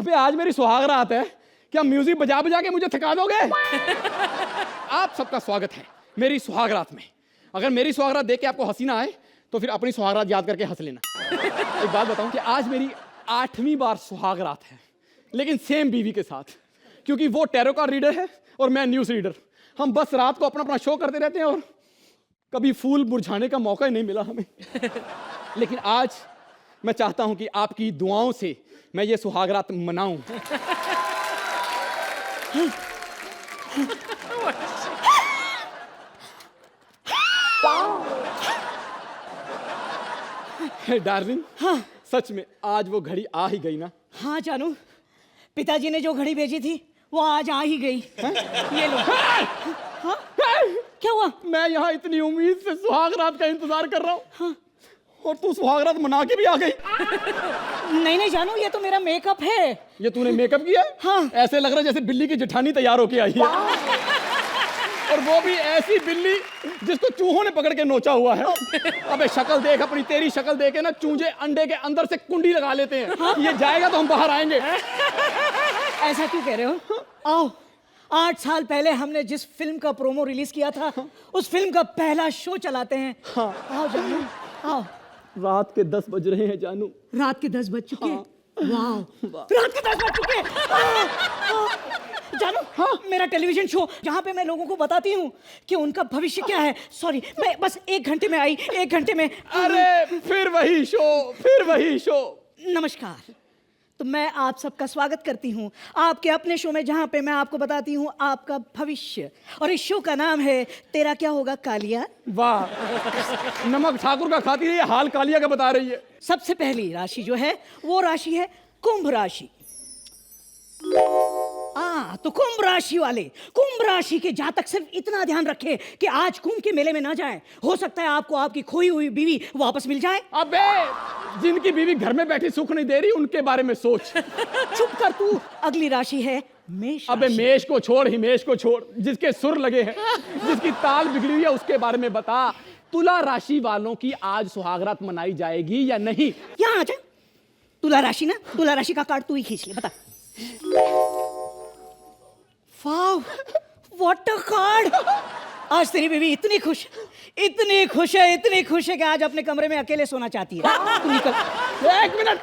अबे आज मेरी सुहाग रात है, क्या म्यूजिक बजा बजा के मुझे थका दोगे? आप सबका स्वागत है मेरी सुहाग रात में। अगर मेरी सुहाग रात देख के आपको हंसी ना आए तो फिर अपनी सुहाग रात याद करके हंस लेना। एक बात बताऊं कि आज मेरी 8वीं बार सुहाग रात है, लेकिन सेम बीवी के साथ, क्योंकि वो टैरो कार्ड रीडर है और मैं न्यूज रीडर। हम बस रात को अपना अपना शो करते रहते हैं और कभी फूल मुरझाने का मौका ही नहीं मिला हमें। लेकिन आज मैं चाहता हूं कि आपकी दुआओं से मैं ये सुहाग रात मनाऊं। डार्लिंग, हाँ सच में आज वो घड़ी आ ही गई ना? हाँ जानू, पिताजी ने जो घड़ी भेजी थी वो आज आ ही गई। ये लो। हाँ? क्या हुआ? मैं यहाँ इतनी उम्मीद से सुहाग रात का इंतजार कर रहा हूँ, हाँ? और तू सुहाग रात मना के भी आ गई। नहीं नहीं जानू, ये तो मेरा मेकअप है। ये तूने मेकअप किया? हाँ। ऐसे लग रहा है जैसे बिल्ली की जेठानी तैयार होके आई है, और वो भी ऐसी बिल्ली जिसको चूहों ने पकड़ के नोचा हुआ है। अबे शक्ल देख अपनी, तेरी शक्ल देखे ना चूजे अंडे के अंदर से कुंडी लगा लेते हैं। हाँ? ये जाएगा तो हम बाहर आएंगे। ऐसा क्यों कह रहे हो? आओ, 8 साल पहले हमने जिस फिल्म का प्रोमो रिलीज किया था, उस फिल्म का पहला शो चलाते हैं। हाँ। आओ जानू, आओ। रात के 10 बज रहे हैं जानू। रात के 10 बज चुके? हाँ। वाह, रात के 10 बज चुके। जानू, हाँ, मेरा टेलीविजन शो जहाँ पे मैं लोगों को बताती हूँ कि उनका भविष्य क्या है। सॉरी, मैं बस 1 घंटे में आई, 1 घंटे में। अरे फिर वही शो, फिर वही शो। नमस्कार, तो मैं आप सबका स्वागत करती हूँ आपके अपने शो में, जहाँ पे मैं आपको बताती हूँ आपका भविष्य। और इस शो का नाम है तेरा क्या होगा कालिया। वाह, नमक ठाकुर का खाती रही है, हाल कालिया का बता रही है। सबसे पहली राशि जो है वो राशि है कुंभ राशि। तो कुंभ राशि वाले कुंभ राशि के जातक सिर्फ इतना ध्यान रखे कि आज कुंभ के मेले में ना जाए। हो सकता है आपको आपकी खोई हुई बीवी वापस मिल जाए। अबे जिनकी बीवी घर में बैठी सुख नहीं दे रही उनके बारे में सोच। चुप कर तू। अगली राशि है मेष। अबे मेष को छोड़, हिमेश को छोड़, जिसके सुर लगे हैं, जिसकी ताल बिगड़ी हुई है, उसके बारे में बता। तुला राशि वालों की आज सुहागरात मनाई जाएगी या नहीं? यहाँ आ जा। तुला राशि ना, तुला राशि का कार्ड तू ही खींच ले, बता। वाव, व्हाट अ कार्ड। आज तेरी बीवी इतनी खुश है, इतनी खुश है, इतनी खुश है कि आज अपने कमरे में अकेले सोना चाहती है। तू निकल। एक मिनट।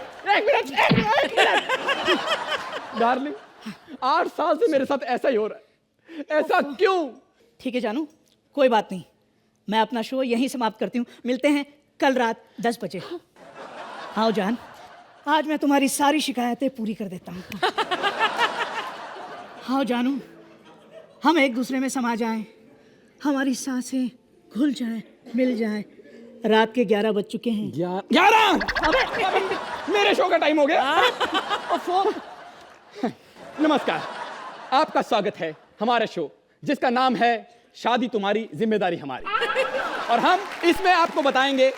डार्लिंग, 8 साल से मेरे साथ ऐसा ही हो रहा है, ऐसा क्यों? ठीक है जानू, कोई बात नहीं, मैं अपना शो यहीं समाप्त करती हूँ। मिलते हैं कल रात 10 बजे। आओ जान, आज मैं तुम्हारी सारी शिकायतें पूरी कर देता हूँ। हाँ जानू, हम एक दूसरे में समा जाएं, हमारी सांसें घुल जाएं, मिल जाएं। रात के 11 बज चुके हैं। 11? अबे मेरे शो का टाइम हो गया। नमस्कार, आपका स्वागत है हमारे शो जिसका नाम है शादी तुम्हारी जिम्मेदारी हमारी। और हम इसमें आपको बताएंगे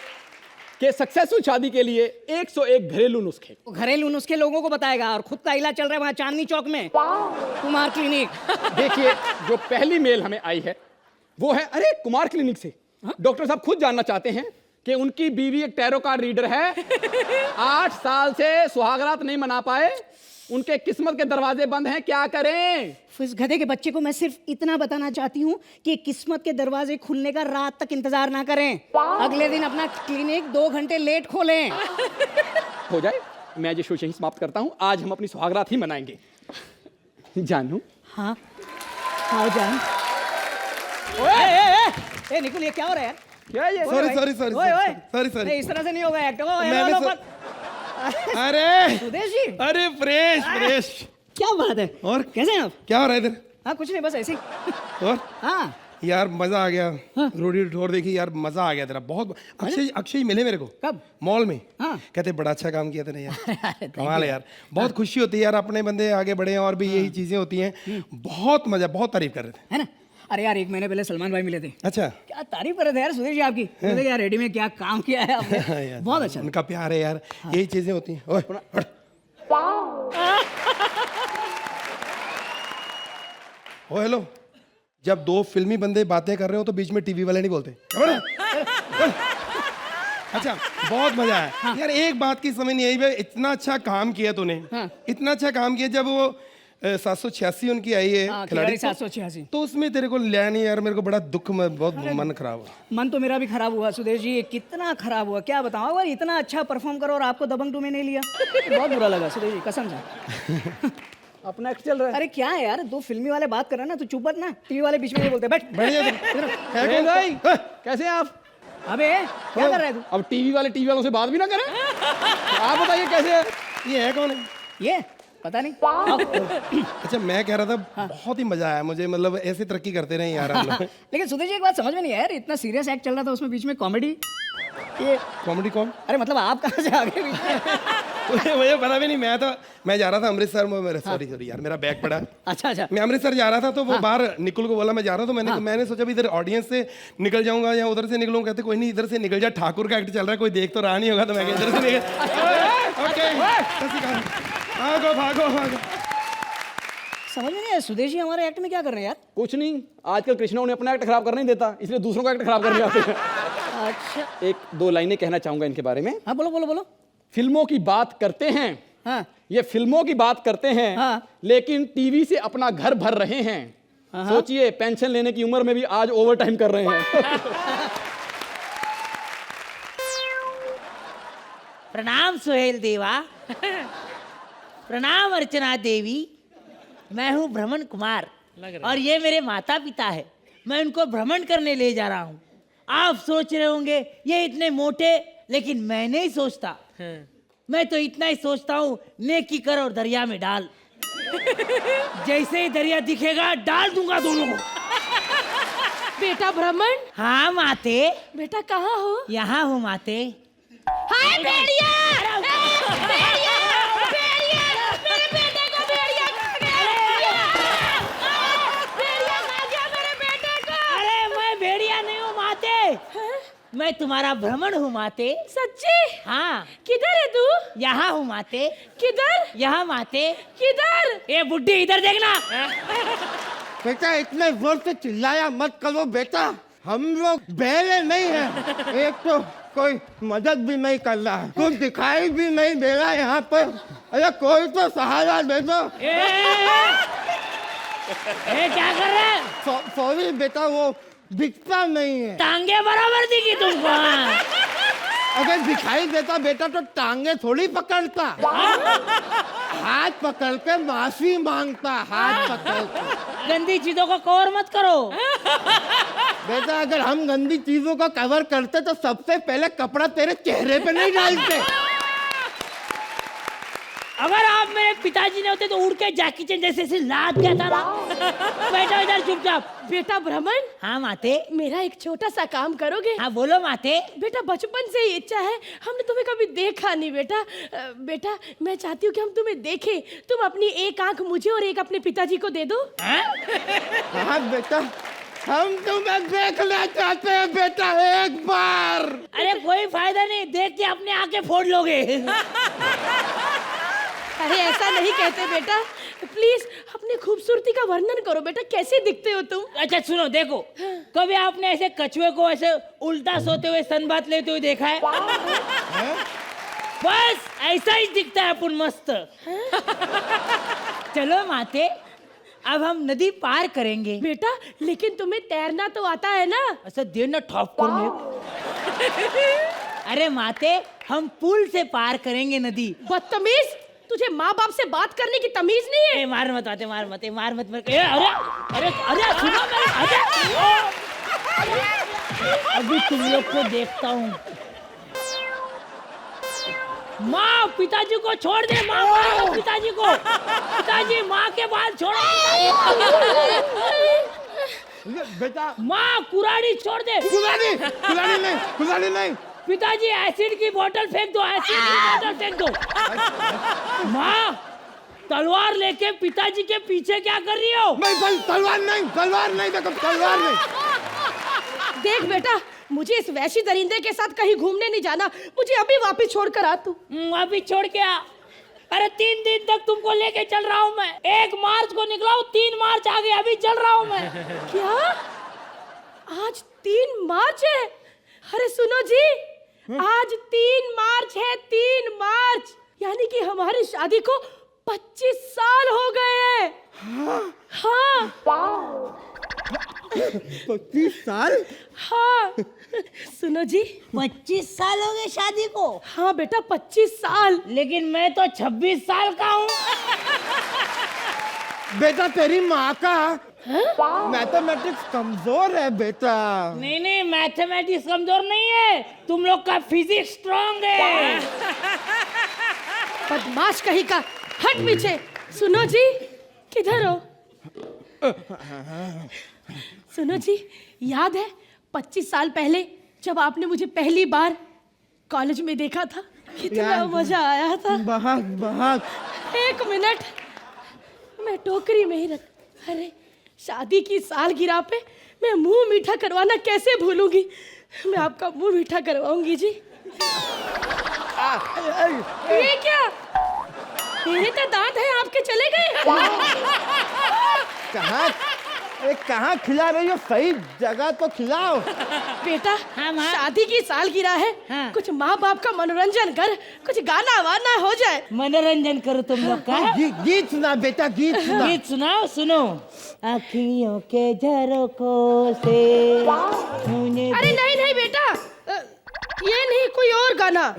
कि सक्सेसफुल शादी के लिए 101 घरेलू नुस्खे। घरेलू नुस्खे लोगों को बताएगा और खुद का इलाज चल रहा है वहाँ चांदनी चौक में, कुमार क्लिनिक। देखिए, जो पहली मेल हमें आई है वो है, अरे कुमार क्लिनिक से। डॉक्टर साहब खुद जानना चाहते हैं कि उनकी बीवी एक टैरो कार्ड रीडर है, 8 साल से सुहागरात नहीं मना पाए, उनके किस्मत के दरवाजे बंद हैं, क्या करें? इस गधे के बच्चे को मैं सिर्फ इतना बताना चाहती हूँ कि किस्मत के दरवाजे खुलने का रात तक इंतजार ना करें। अगले दिन अपना क्लिनिक 2 घंटे लेट खोलें। हो जाए, मैं ये शो यहीं समाप्त करता हूँ। आज हम अपनी सुहागरात ही मनाएंगे। जानू? हाँ, आओ जान। ओए निकुल, ये क्या हो रहा है? क्या ये? सॉरी, इस तरह से नहीं होगा एक्ट। अरे सुदेश जी, अरे फ्रेश। क्या बात है? और कैसे हैं आप? क्या हो रहा है इधर? हाँ कुछ नहीं, बस ऐसे ही। और हाँ यार मजा आ गया। रोडी ठोर देखी यार, मजा आ गया तेरा बहुत। अक्षय मिले मेरे को। कब? मॉल में। हाँ। कहते बड़ा अच्छा काम किया तूने यार। कमाल है यार, बहुत खुशी होती है यार, अपने बंदे आगे बढ़े और भी यही चीजें होती हैं। बहुत मजा, बहुत तारीफ कर रहे थे, है ना? अरे यार, 1 महीने पहले सलमान भाई मिले थे। अच्छा। क्या तारीफ कर रहे थे यार सुधीर जी आपकी। बोले यार रेडी में क्या काम किया है आपने। बहुत अच्छा। उनका प्यार है यार, यही चीजें होती हैं। ओए हट। ओ हेलो, जब 2 फिल्मी बंदे बातें कर रहे हो तो बीच में टीवी वाले नहीं बोलते। अच्छा, बहुत मजा आया यार। एक बात की समझ नहीं आई भाई, इतना अच्छा काम किया तूने, इतना अच्छा काम किया। जब वो 786 उनकी आई है खिलाड़ी, 786। तो उसमें तेरे को लिया नहीं यार। मेरे को बड़ा दुख, बहुत मन खराब हुआ। मन तो मेरा भी खराब हुआ सुदेश जी, कितना खराब हुआ क्या बताऊं। अगर इतना अच्छा परफॉर्म करो और आपको दबंग 2 में नहीं लिया, बहुत बुरा लगा सुदेश जी, कसम से। अपना एक्ट चल रहा है। अरे क्या है यार, 2 फिल्मी वाले बात कर रहे हैं ना, तो चुप मत ना। टीवी वाले बीच में ये बोलते हैं, बैठ बढ़िया अरे भाई, कैसे हैं आप? अबे क्या कर रहा है तू? अब टीवी वालों से बात भी ना करें। आप बताइए कैसे है? ये है कौन है? ये पता नहीं। अच्छा, मैं कह रहा था बहुत ही मजा आया मुझे, मतलब ऐसे तरक्की करते रहे यार हम लोग। लेकिन सुदेश जी एक बात समझ में नहीं आया यार, इतना सीरियस एक्ट चल रहा था, उसमें बीच में कॉमेडी। ये कॉमेडी कौन? अरे मतलब आप कहाँ से आ गए बीच में? मुझे पता भी नहीं। मैं जा रहा था अमृतसर में, मेरा सॉरी यार, मेरा बैग पड़ा। अच्छा। मैं अमृतसर जा रहा था, तो वो बाहर निकुल को बोला मैं जा रहा हूँ, तो मैंने सोचा भी इधर ऑडियंस से निकल जाऊंगा या उधर से निकलूंगा। कहते कोई नहीं, इधर से निकल जा, ठाकुर का एक्ट चल रहा है, कोई देख तो रहा नहीं होगा। तो मैं इधर से भागो। समझ में नहीं आया सुदेश जी हमारे एक्ट में क्या कर रहे हैं यार? कुछ नहीं, आजकल कृष्णा उन्हें अपना एक्ट खराब करने नहीं देता, इसलिए दूसरों का एक्ट खराब करने आते हैं। अच्छा, 1-2 लाइनें कहना चाहूंगा इनके बारे में। हाँ बोलो। फिल्मों की बात करते हैं, हाँ ये फिल्मों की बात करते हैं, हाँ। लेकिन टीवी से अपना घर भर रहे हैं। सोचिए, पेंशन लेने की उम्र में भी आज ओवर टाइम कर रहे हैं। प्रणाम सुहेल देवा। प्रणाम अर्चना देवी। मैं हूँ भ्रमण कुमार और ये मेरे माता पिता है। मैं उनको भ्रमण करने ले जा रहा हूँ। आप सोच रहे होंगे ये इतने मोटे, लेकिन मैं नहीं सोचता। मैं तो इतना ही सोचता हूँ, नेकी कर और दरिया में डाल। जैसे ही दरिया दिखेगा डाल दूंगा दोनों को। बेटा भ्रमण। हाँ माते। बेटा कहाँ हो? यहाँ हूँ माते। हाय भेड़िया! भेड़िया! भेड़िया! मेरे बेटे को भेड़िया खा गया! भेड़िया खा गया मेरे बेटे को! अरे मैं भेड़िया नहीं हूँ माते। मैं तुम्हारा भ्रमण हूँ माते। सच्ची? हाँ। किधर है तू? यहाँ हूँ माते। किधर? यहाँ माते। किधर? ए बुड्ढी इधर देखना। बेटा इतने जोर से चिल्लाया मत करो बेटा, हम लोग बहरे नहीं हैं। एक तो कोई मदद भी नहीं कर रहा है, कुछ दिखाई भी नहीं दे रहा है यहाँ पर। अरे कोई तो सहारा दे दो। क्या कर रहे हैं? सॉरी बेटा, वो दिखता नहीं है। टांगे बराबर दिखी तुमको? हाँ। अगर दिखाई देता बेटा तो टांगे थोड़ी पकड़ता, हाथ पकड़ के माफी मांगता, हाथ पकड़ के। गंदी चीजों को कवर मत करो। बेटा अगर हम गंदी चीजों का कवर करते तो सबसे पहले कपड़ा तेरे चेहरे पे नहीं डालते। अगर आप मेरे पिताजी ने होते तो उड़ के जैकी चैन जैसे से लाद दिया था ना। बैठो इधर चुपचाप। बेटा भ्रमण। हाँ माते। मेरा एक छोटा सा काम करोगे? हाँ बोलो माते। बेटा बचपन से ही इच्छा है, हमने तुम्हें कभी देखा नहीं बेटा। बेटा मैं चाहती हूँ कि हम तुम्हें देखें। तुम अपनी एक आंख मुझे और एक अपने पिताजी को दे दो। हाँ बेटा, हम तुम्हें देखना चाहते हैं बेटा, एक बार। अरे कोई फायदा नहीं, देख के अपने आंखें फोड़ लोगे। अरे ऐसा नहीं कहते बेटा, प्लीज अपनी खूबसूरती का वर्णन करो बेटा, कैसे दिखते हो तुम? अच्छा सुनो, देखो कभी आपने ऐसे कछुए को ऐसे उल्टा सोते हुए सनबाथ लेते हुए देखा है? बस ऐसा ही दिखता है अपन मस्त। चलो माते, अब हम नदी पार करेंगे। बेटा लेकिन तुम्हें तैरना तो आता है ना? ऐसा देर ना ठॉप कर। अरे माते, हम पुल से पार करेंगे नदी। बदतमीज, तुझे माँ बाप से बात करने की तमीज नहीं है? मार मत आते, मार मत अरे अरे अरे सुनो मेरे, अभी तुम लोग को देखता हूँ। माँ पिताजी को छोड़ दे, माँ मारो पिताजी को। पिताजी माँ के बाल छोड़ो। बेटा माँ कुराड़ी छोड़ दे। कुलाड़ी नहीं। पिताजी एसिड की बोतल फेंक दो, एसिड की बोतल फेंक दो। माँ तलवार लेके पिताजी के पीछे क्या कर रही हो? नहीं, तलवार नहीं देखो, तलवार नहीं। देख बेटा, मुझे इस वैशी दरिंदे के साथ कहीं घूमने नहीं जाना, मुझे अभी वापस छोड़ कर आ तू। अभी छोड़ के आ। अरे 3 दिन तक तुमको लेके चल रहा हूँ मैं। 1 मार्च को निकला हूँ, 3 मार्च आ गया, अभी चल रहा हूँ मैं। क्या आज 3 मार्च है? अरे सुनो जी, आज 3 मार्च है, 3 मार्च, यानी कि हमारी शादी को 25 साल हो गए हैं। हाँ 25 साल? हाँ। सुनो जी, 25 साल हो गए शादी को? हाँ बेटा 25 साल। लेकिन मैं तो 26 साल का हूँ। बेटा तेरी माँ का मैथमेटिक्स कमजोर है बेटा। नहीं नहीं, मैथमेटिक्स कमजोर नहीं है, तुम लोग का फिजिक्स स्ट्रांग है। बदमाश कहीं का, हट पीछे। सुनो जी, किधर हो? सुनो जी, याद है 25 साल पहले जब आपने मुझे पहली बार कॉलेज में देखा था, कितना याद है। मजा आया था। बहुत बहुत। 1 मिनट, मैं टोकरी में ही रख। अरे शादी की सालगिरह पे मैं मुंह मीठा करवाना कैसे भूलूंगी। मैं आपका मुंह मीठा करवाऊंगी जी। ये क्या, मेरे तो दांत हैं, आपके चले गए? कहाँ कहाँ खिला रही हो? सही जगह तो खिलाओ। बेटा हाँ, माँ। शादी की सालगिरह है, हाँ। कुछ माँ बाप का मनोरंजन कर, कुछ गाना वाना हो जाए। मनोरंजन करो तुम लोग का। गीत सुना बेटा, गीत सुना। गीत सुनाओ, सुनो। अखियों के झरोखों से मुझे अरे नहीं नहीं बेटा, ये नहीं, कोई और गाना।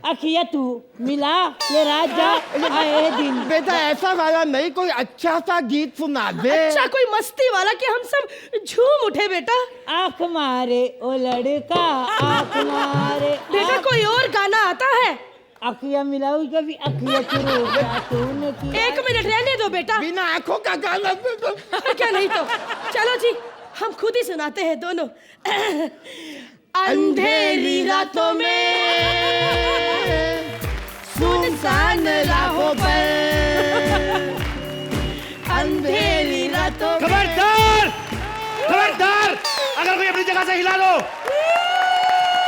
अखिया तू मिला ये राजा आए दिन। बेटा ऐसा वाला नहीं, कोई अच्छा सा गीत सुना दे। अच्छा कोई मस्ती वाला कि हम सब झूम उठे बेटा। आँख मारे ओ लड़का, आँख मारे। बेटा कोई और गाना आता है? अखिया मिलाऊ कभी, अखिया चुरो तूने की। 1 मिनट रहने दो बेटा। बिना आंखों का गाना क्या नहीं तो चलो जी, हम खुद ही सुनाते हैं दोनों। अंधेरी रातों में, सुनसान राहों पर, अंधेरी रातों में। खबरदार, खबरदार, अगर कोई अपनी जगह से हिला दो,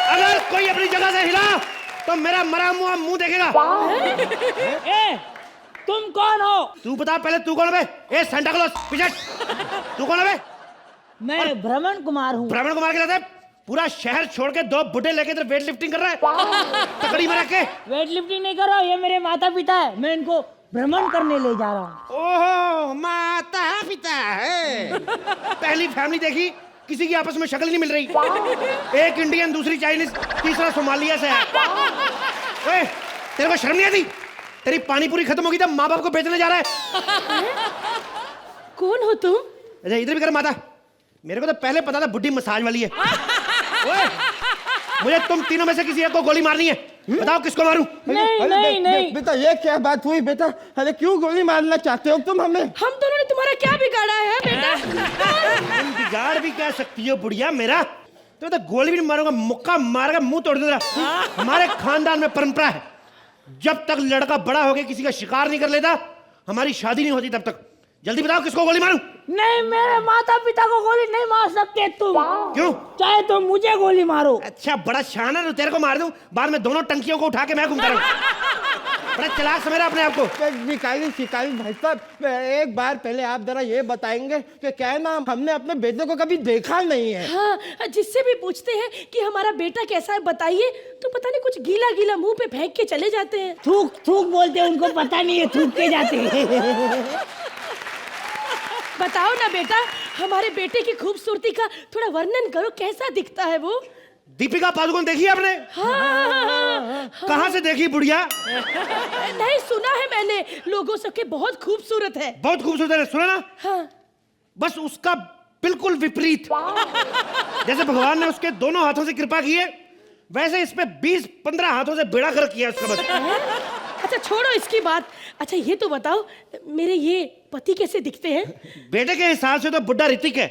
अगर कोई अपनी जगह से हिला तो मेरा मरा हुआ मुंह देखेगा। ए, तुम कौन हो? तू बता पहले, तू कौन है बे? ए सांता क्लॉज, पीछे। तू कौन है बे? मैं भ्रमण कुमार हूँ। भ्रमण कुमार के रहते पूरा शहर छोड़ के 2 बुड्ढे लेके इधर वेट लिफ्टिंग कर रहा है तकड़ी में रख के। वेट लिफ्टिंग नहीं करो, ये मेरे माता पिता है, मैं इनको भ्रमण करने ले जा रहा हूँ। ओहो, माता पिता है। पहली फैमिली देखी, किसी की आपस में शक्ल नहीं मिल रही। एक इंडियन, दूसरी चाइनीज, तीसरा सोमालिया से है। ओए, तेरे को शर्म नहीं आती? तेरी पानी पूरी खत्म होगी तब माँ बाप को बेचने जा रहा है। कौन हो तुम? अच्छा इधर भी कर माता, मेरे को तो पहले पता था बुड्ढी मसाज वाली है। ओए, मुझे तुम तीनों में से किसी एक को गोली मारनी है, बताओ किसको मारूं? नहीं नहीं नहीं, बेटा ये क्या बात हुई बेटा? अरे क्यों गोली मारना चाहते हो तुम हमें? हम दोनों ने तुम्हारा क्या बिगाड़ा है बेटा? तुम बिगाड़ भी क्या सकती हो बुढ़िया मेरा? तो गोली भी नहीं मारूंगा, मुक्का मार के मुंह तोड़ दूंगा। हमारे खानदान में परंपरा है, जब तक लड़का बड़ा हो गया किसी का शिकार नहीं कर लेता, हमारी शादी नहीं होती तब तक। जल्दी बताओ किसको गोली मारूं? नहीं, मेरे माता पिता को गोली नहीं मार सकते तुम। क्यों? चाहे तो मुझे गोली मारो। अच्छा बड़ा शानदार है, तेरे को मार दूं, बाद में दोनों टंकियों को उठा के मैं घूमता रहूं। बड़ा चालाक समझ रहा अपने आप को। शिकारी शिकारी भाई साहब, एक बार पहले आप जरा ये बताएंगे कि क्या है ना, हमने अपने बेटे को कभी देखा नहीं है। हाँ, जिससे भी पूछते हैं कि हमारा बेटा कैसा है बताइए, तो पता नहीं कुछ गीला गीला मुंह पे फेंक के चले जाते हैं। थूक थूक बोलते हैं, उनको पता नहीं है, थूक के जाते हैं। बताओ ना बेटा, हमारे बेटे की खूबसूरती का थोड़ा वर्णन करो, कैसा दिखता है वो? दीपिका पादुकोण देखी है आपने? हाँ, कहाँ से देखी बुढ़िया? नहीं सुना है मैंने, लोगों सबके बहुत खूबसूरत है। बहुत खूबसूरत है, सुना ना? हाँ। बस उसका बिल्कुल विपरीत। जैसे भगवान ने उसके दोनों हाथों से कृपा की है, वैसे इस पे 20-15 हाथों से बेड़ा कर किया उसका बस। अच्छा छोड़ो इसकी बात। अच्छा ये तो बताओ, मेरे ये पति कैसे दिखते हैं? बेटे के हिसाब से तो बुड्ढा ऋतिक है।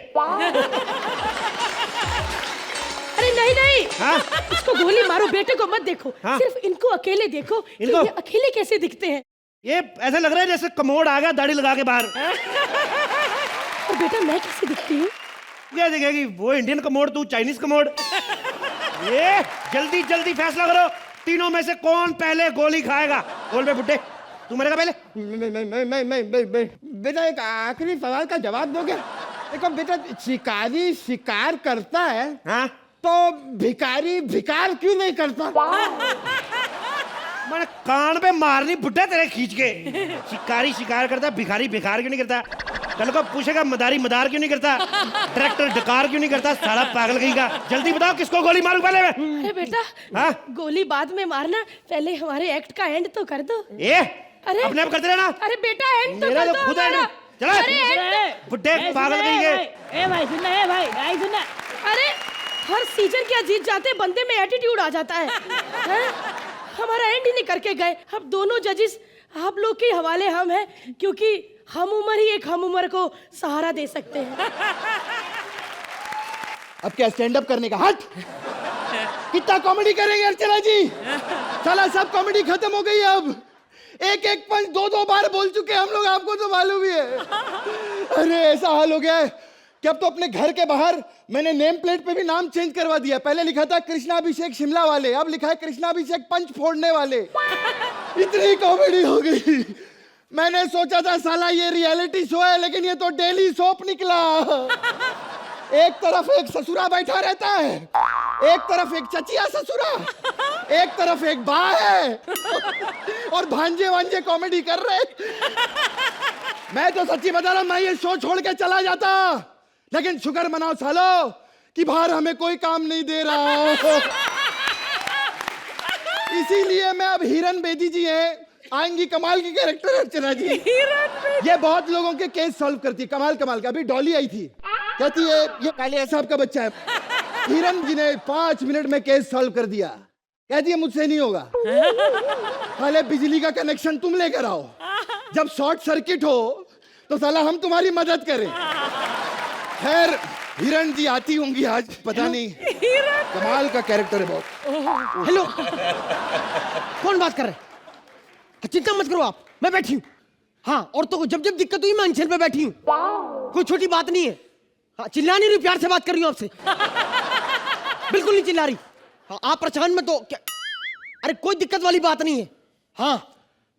अरे नहीं नहीं, हाँ? इसको गोली मारो, बेटे को मत देखो। हाँ? सिर्फ इनको अकेले देखो कि इनको? ये अकेले कैसे दिखते हैं। ये ऐसा लग रहा है जैसे कमोड आ गया दाढ़ी लगा के बाहर। और बेटा मैं कैसे दिखती हूँ? क्या दिखेगी? वो इंडियन कमोड, तू चाइनीज कमोड। ये जल्दी जल्दी फैसला करो, तीनों में से कौन पहले गोली खाएगा? बोल बे बुड्ढे, तू मरेगा पहले? बेटा एक आखिरी सवाल का जवाब दोगे? देखो बेटा, शिकारी शिकार करता है हाँ? तो भिखारी भिकार क्यों नहीं करता? मैंने कान पे मारनी बुड्ढा तेरे खींच के। शिकारी शिकार करता, भिखारी भिखार क्यों नहीं करता? कल को पूछेगा मदारी मदार क्यों नहीं करता? डायरेक्टर डकार क्यों नहीं करता? साला पागल कहीं का। जल्दी बताओ किसको गोली मारूं पहले मैं? अरे बेटा, हाँ? गोली बाद में मारना, पहले हमारे एक्ट का एंड तो कर दो। अरे अपने आप करते रहना। अरे बेटा एंड तो मेरा कर तो दो खुद हमारा। एंड चला। अरे end बुड्ढे पागल कहीं के। ए भाई सुनना, ए भाई सुनना। अरे हर सीजन क्या जीत जाते, बंदे में एटीट्यूड आ जाता है, हैं? हमारा एंड ही नहीं करके गए। अब दोनों जजेस आप लोग के हवाले हम हैं, क्योंकि हम उम्र ही एक हम उम्र को सहारा दे सकते हैं। अब क्या स्टैंड अप करने का? हट! कितना कॉमेडी करेंगे अर्चना जी? साला सब कॉमेडी खत्म हो गई। अब एक एक पंच दो दो बार बोल चुके हम लोग, आपको तो मालूम ही है। अरे ऐसा हाल हो गया है कि अब तो अपने घर के बाहर मैंने नेम प्लेट पे भी नाम चेंज करवा दिया। पहले लिखा था कृष्णाभिषेक शिमला वाले, अब लिखा है कृष्णाभिषेक पंच फोड़ने वाले। इतनी कॉमेडी हो गई। मैंने सोचा था साला ये रियलिटी शो है, लेकिन ये तो डेली सोप निकला। एक तरफ एक ससुरा बैठा रहता है, एक तरफ एक चचिया ससुरा, एक तरफ एक बा है, और भांजे वांजे कॉमेडी कर रहे। मैं तो सच्ची बता रहा हूं, मैं ये शो छोड़ के चला जाता, लेकिन शुक्र मनाओ सालो कि बाहर हमें कोई काम नहीं दे रहा। इसीलिए मैं अब हिरन बेदी जी हैं, आएंगी कमाल की कैरेक्टर अर्चना जी। ये बहुत लोगों के केस सॉल्व करती है, कमाल कमाल का। अभी डॉली आई थी, कहती है ये काले साहब का बच्चा है। हिरन जी ने 5 मिनट में केस सॉल्व कर दिया। कहती है मुझसे नहीं होगा, पहले बिजली का कनेक्शन तुम लेकर आओ, जब शॉर्ट सर्किट हो तो साला हम तुम्हारी मदद करें। खैर हिरन जी आती होंगी आज, पता नहीं। कमाल का कैरेक्टर है बहुत। हेलो, कौन बात कर रहे हैं? चिंता मत करो आप, मैं बैठी हूँ। हाँ, औरतों को जब जब दिक्कत हुई मैं अंचल पे बैठी हूँ, कोई छोटी बात नहीं है। हाँ, चिल्ला नहीं रही, प्यार से बात कर रही हूँ आपसे। बिल्कुल नहीं चिल्ला रही। हाँ, आप परेशान मत हो क्या? अरे कोई दिक्कत वाली बात नहीं है। हाँ,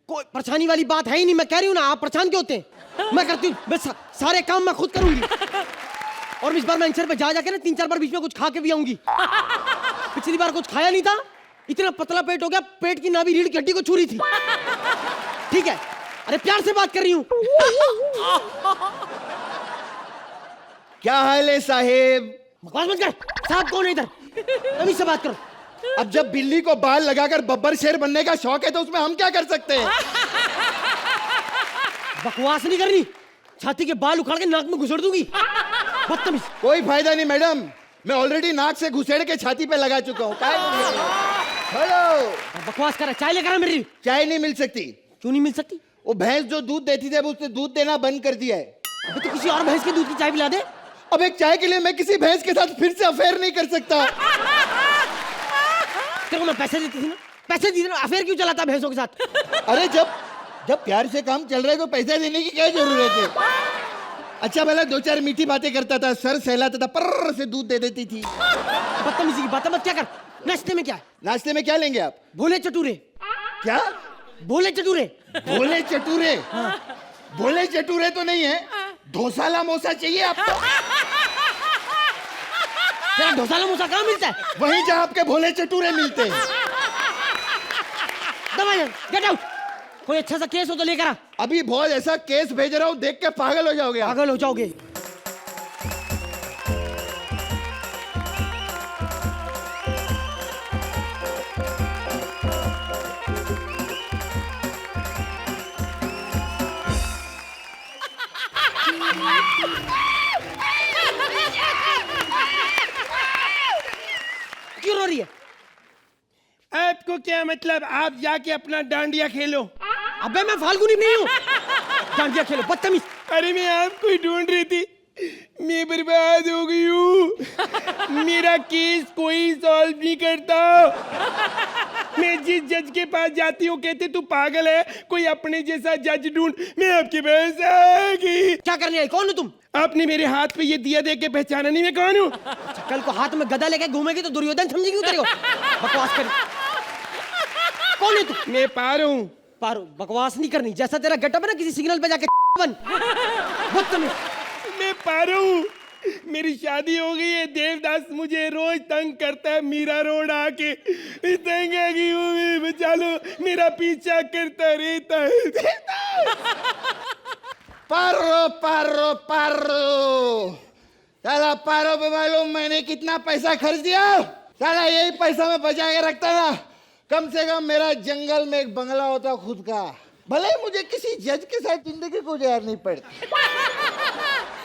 कोई परेशानी वाली बात है ही नहीं। मैं कह रही हूँ ना, आप परेशान क्यों होते हैं? मैं करती हूँ, मैं सारे काम मैं खुद करूंगी। और इस बार मैं अंचल पे जा जाके ना 3-4 बार बीच में कुछ खा के भी आऊंगी। पिछली बार कुछ खाया नहीं था, इतना पतला पेट हो गया, पेट की नाभि रीढ़ की हड्डी को छू रही थी। ठीक है, अरे प्यार से बात कर रही हूँ। क्या हाल है साहेब? बकवास मत कर। साहब कौन है इधर? अभी से बात करो। अब जब बिल्ली को बाल लगाकर बब्बर शेर बनने का शौक है तो उसमें हम क्या कर सकते हैं? बकवास नहीं करनी, छाती के बाल उखाड़ के नाक में घुसेड़ दूंगी। बदतमीज। कोई फायदा नहीं मैडम, मैं ऑलरेडी नाक से घुसेड़ के छाती पे लगा चुका हूँ। हेलो, बकवास कर रहा है। चाय लेकर आ मेरी। चाय नहीं मिल सकती। क्यों नहीं मिल सकती? वो भैंस जो दूध देती थी अब उसने दूध देना बंद कर दिया है। अबे तो किसी और भैंस के दूध की चाय पिला दे। अब एक चाय के लिए मैं किसी भैंस के साथ फिर से अफेयर नहीं कर सकता। तेरे को मैं पैसे देती थी ना, पैसे दी ना, अफेयर क्यों चलाता भैंसों के साथ? अरे जब प्यार से काम चल रहा है तो पैसे देने की क्या जरूरत है? अच्छा भला 2-4 मीठी बातें करता था, सर सहलाता था, पर्र से दूध दे देती थी। बदतमीजी की बातें मत क्या कर। नाश्ते में क्या है? नाश्ते में क्या लेंगे आप? भोले चटूरे। क्या? भोले चटूरे। भोले चटूरे? भोले चटूरे तो नहीं है, ढोसाला मोसा चाहिए आपको? तेरा ढोसाला मोसा कहाँ मिलता है? वहीं जहाँ आपके भोले चटूरे मिलते हैं। Get out. कोई अच्छा सा केस हो तो लेकर आ। अभी बहुत ऐसा केस भेज रहा हूँ, देख के पागल हो जाओगे आप। पागल हो जाओगे। क्यों रो रही है? आपको क्या मतलब? आप जाके अपना डांडिया खेलो। अबे मैं फाल्गुनी नहीं हूँ। डांडिया खेलो, बदतमीज। अरे मैं आपको ही ढूंढ रही थी, मैं बर्बाद हो गई हूँ। मेरा केस कोई सॉल्व नहीं करता। मैं जिस जज के पास जाती हूँ कहते तू पागल है, कोई अपने जैसा जज ढूंढ। मैं आपके पास आ गई। क्या करने आई? कौन हो तुम? आपने मेरे हाथ पे ये दिया देख के पहचाना नहीं मैं कौन हूँ? कल को हाथ में गदा लेके घूमेगी तो दुर्योधन समझेगी तेरे को। बकवास कर। कौन है तू? मैं पार हूँ। पारो, बकवास नहीं करनी। जैसा तेरा गेटअप है ना, किसी सिग्नल पे जाके बन। बदतमीज। मैं पार हूँ। मेरी शादी हो गई है। देवदास मुझे रोज तंग करता है, मीरा रोड आके तंग आ गई हूँ मैं, बचा लो, मेरा पीछा करता रहता है। पारो पारो पारो, साला पारो पे मालूम मैंने कितना पैसा खर्च दिया। साला यही पैसा मैं बचा के रखता ना, कम से कम मेरा जंगल में एक बंगला होता खुद का। भले ही मुझे किसी जज के साथ जिंदगी गुजारनी पड़ती,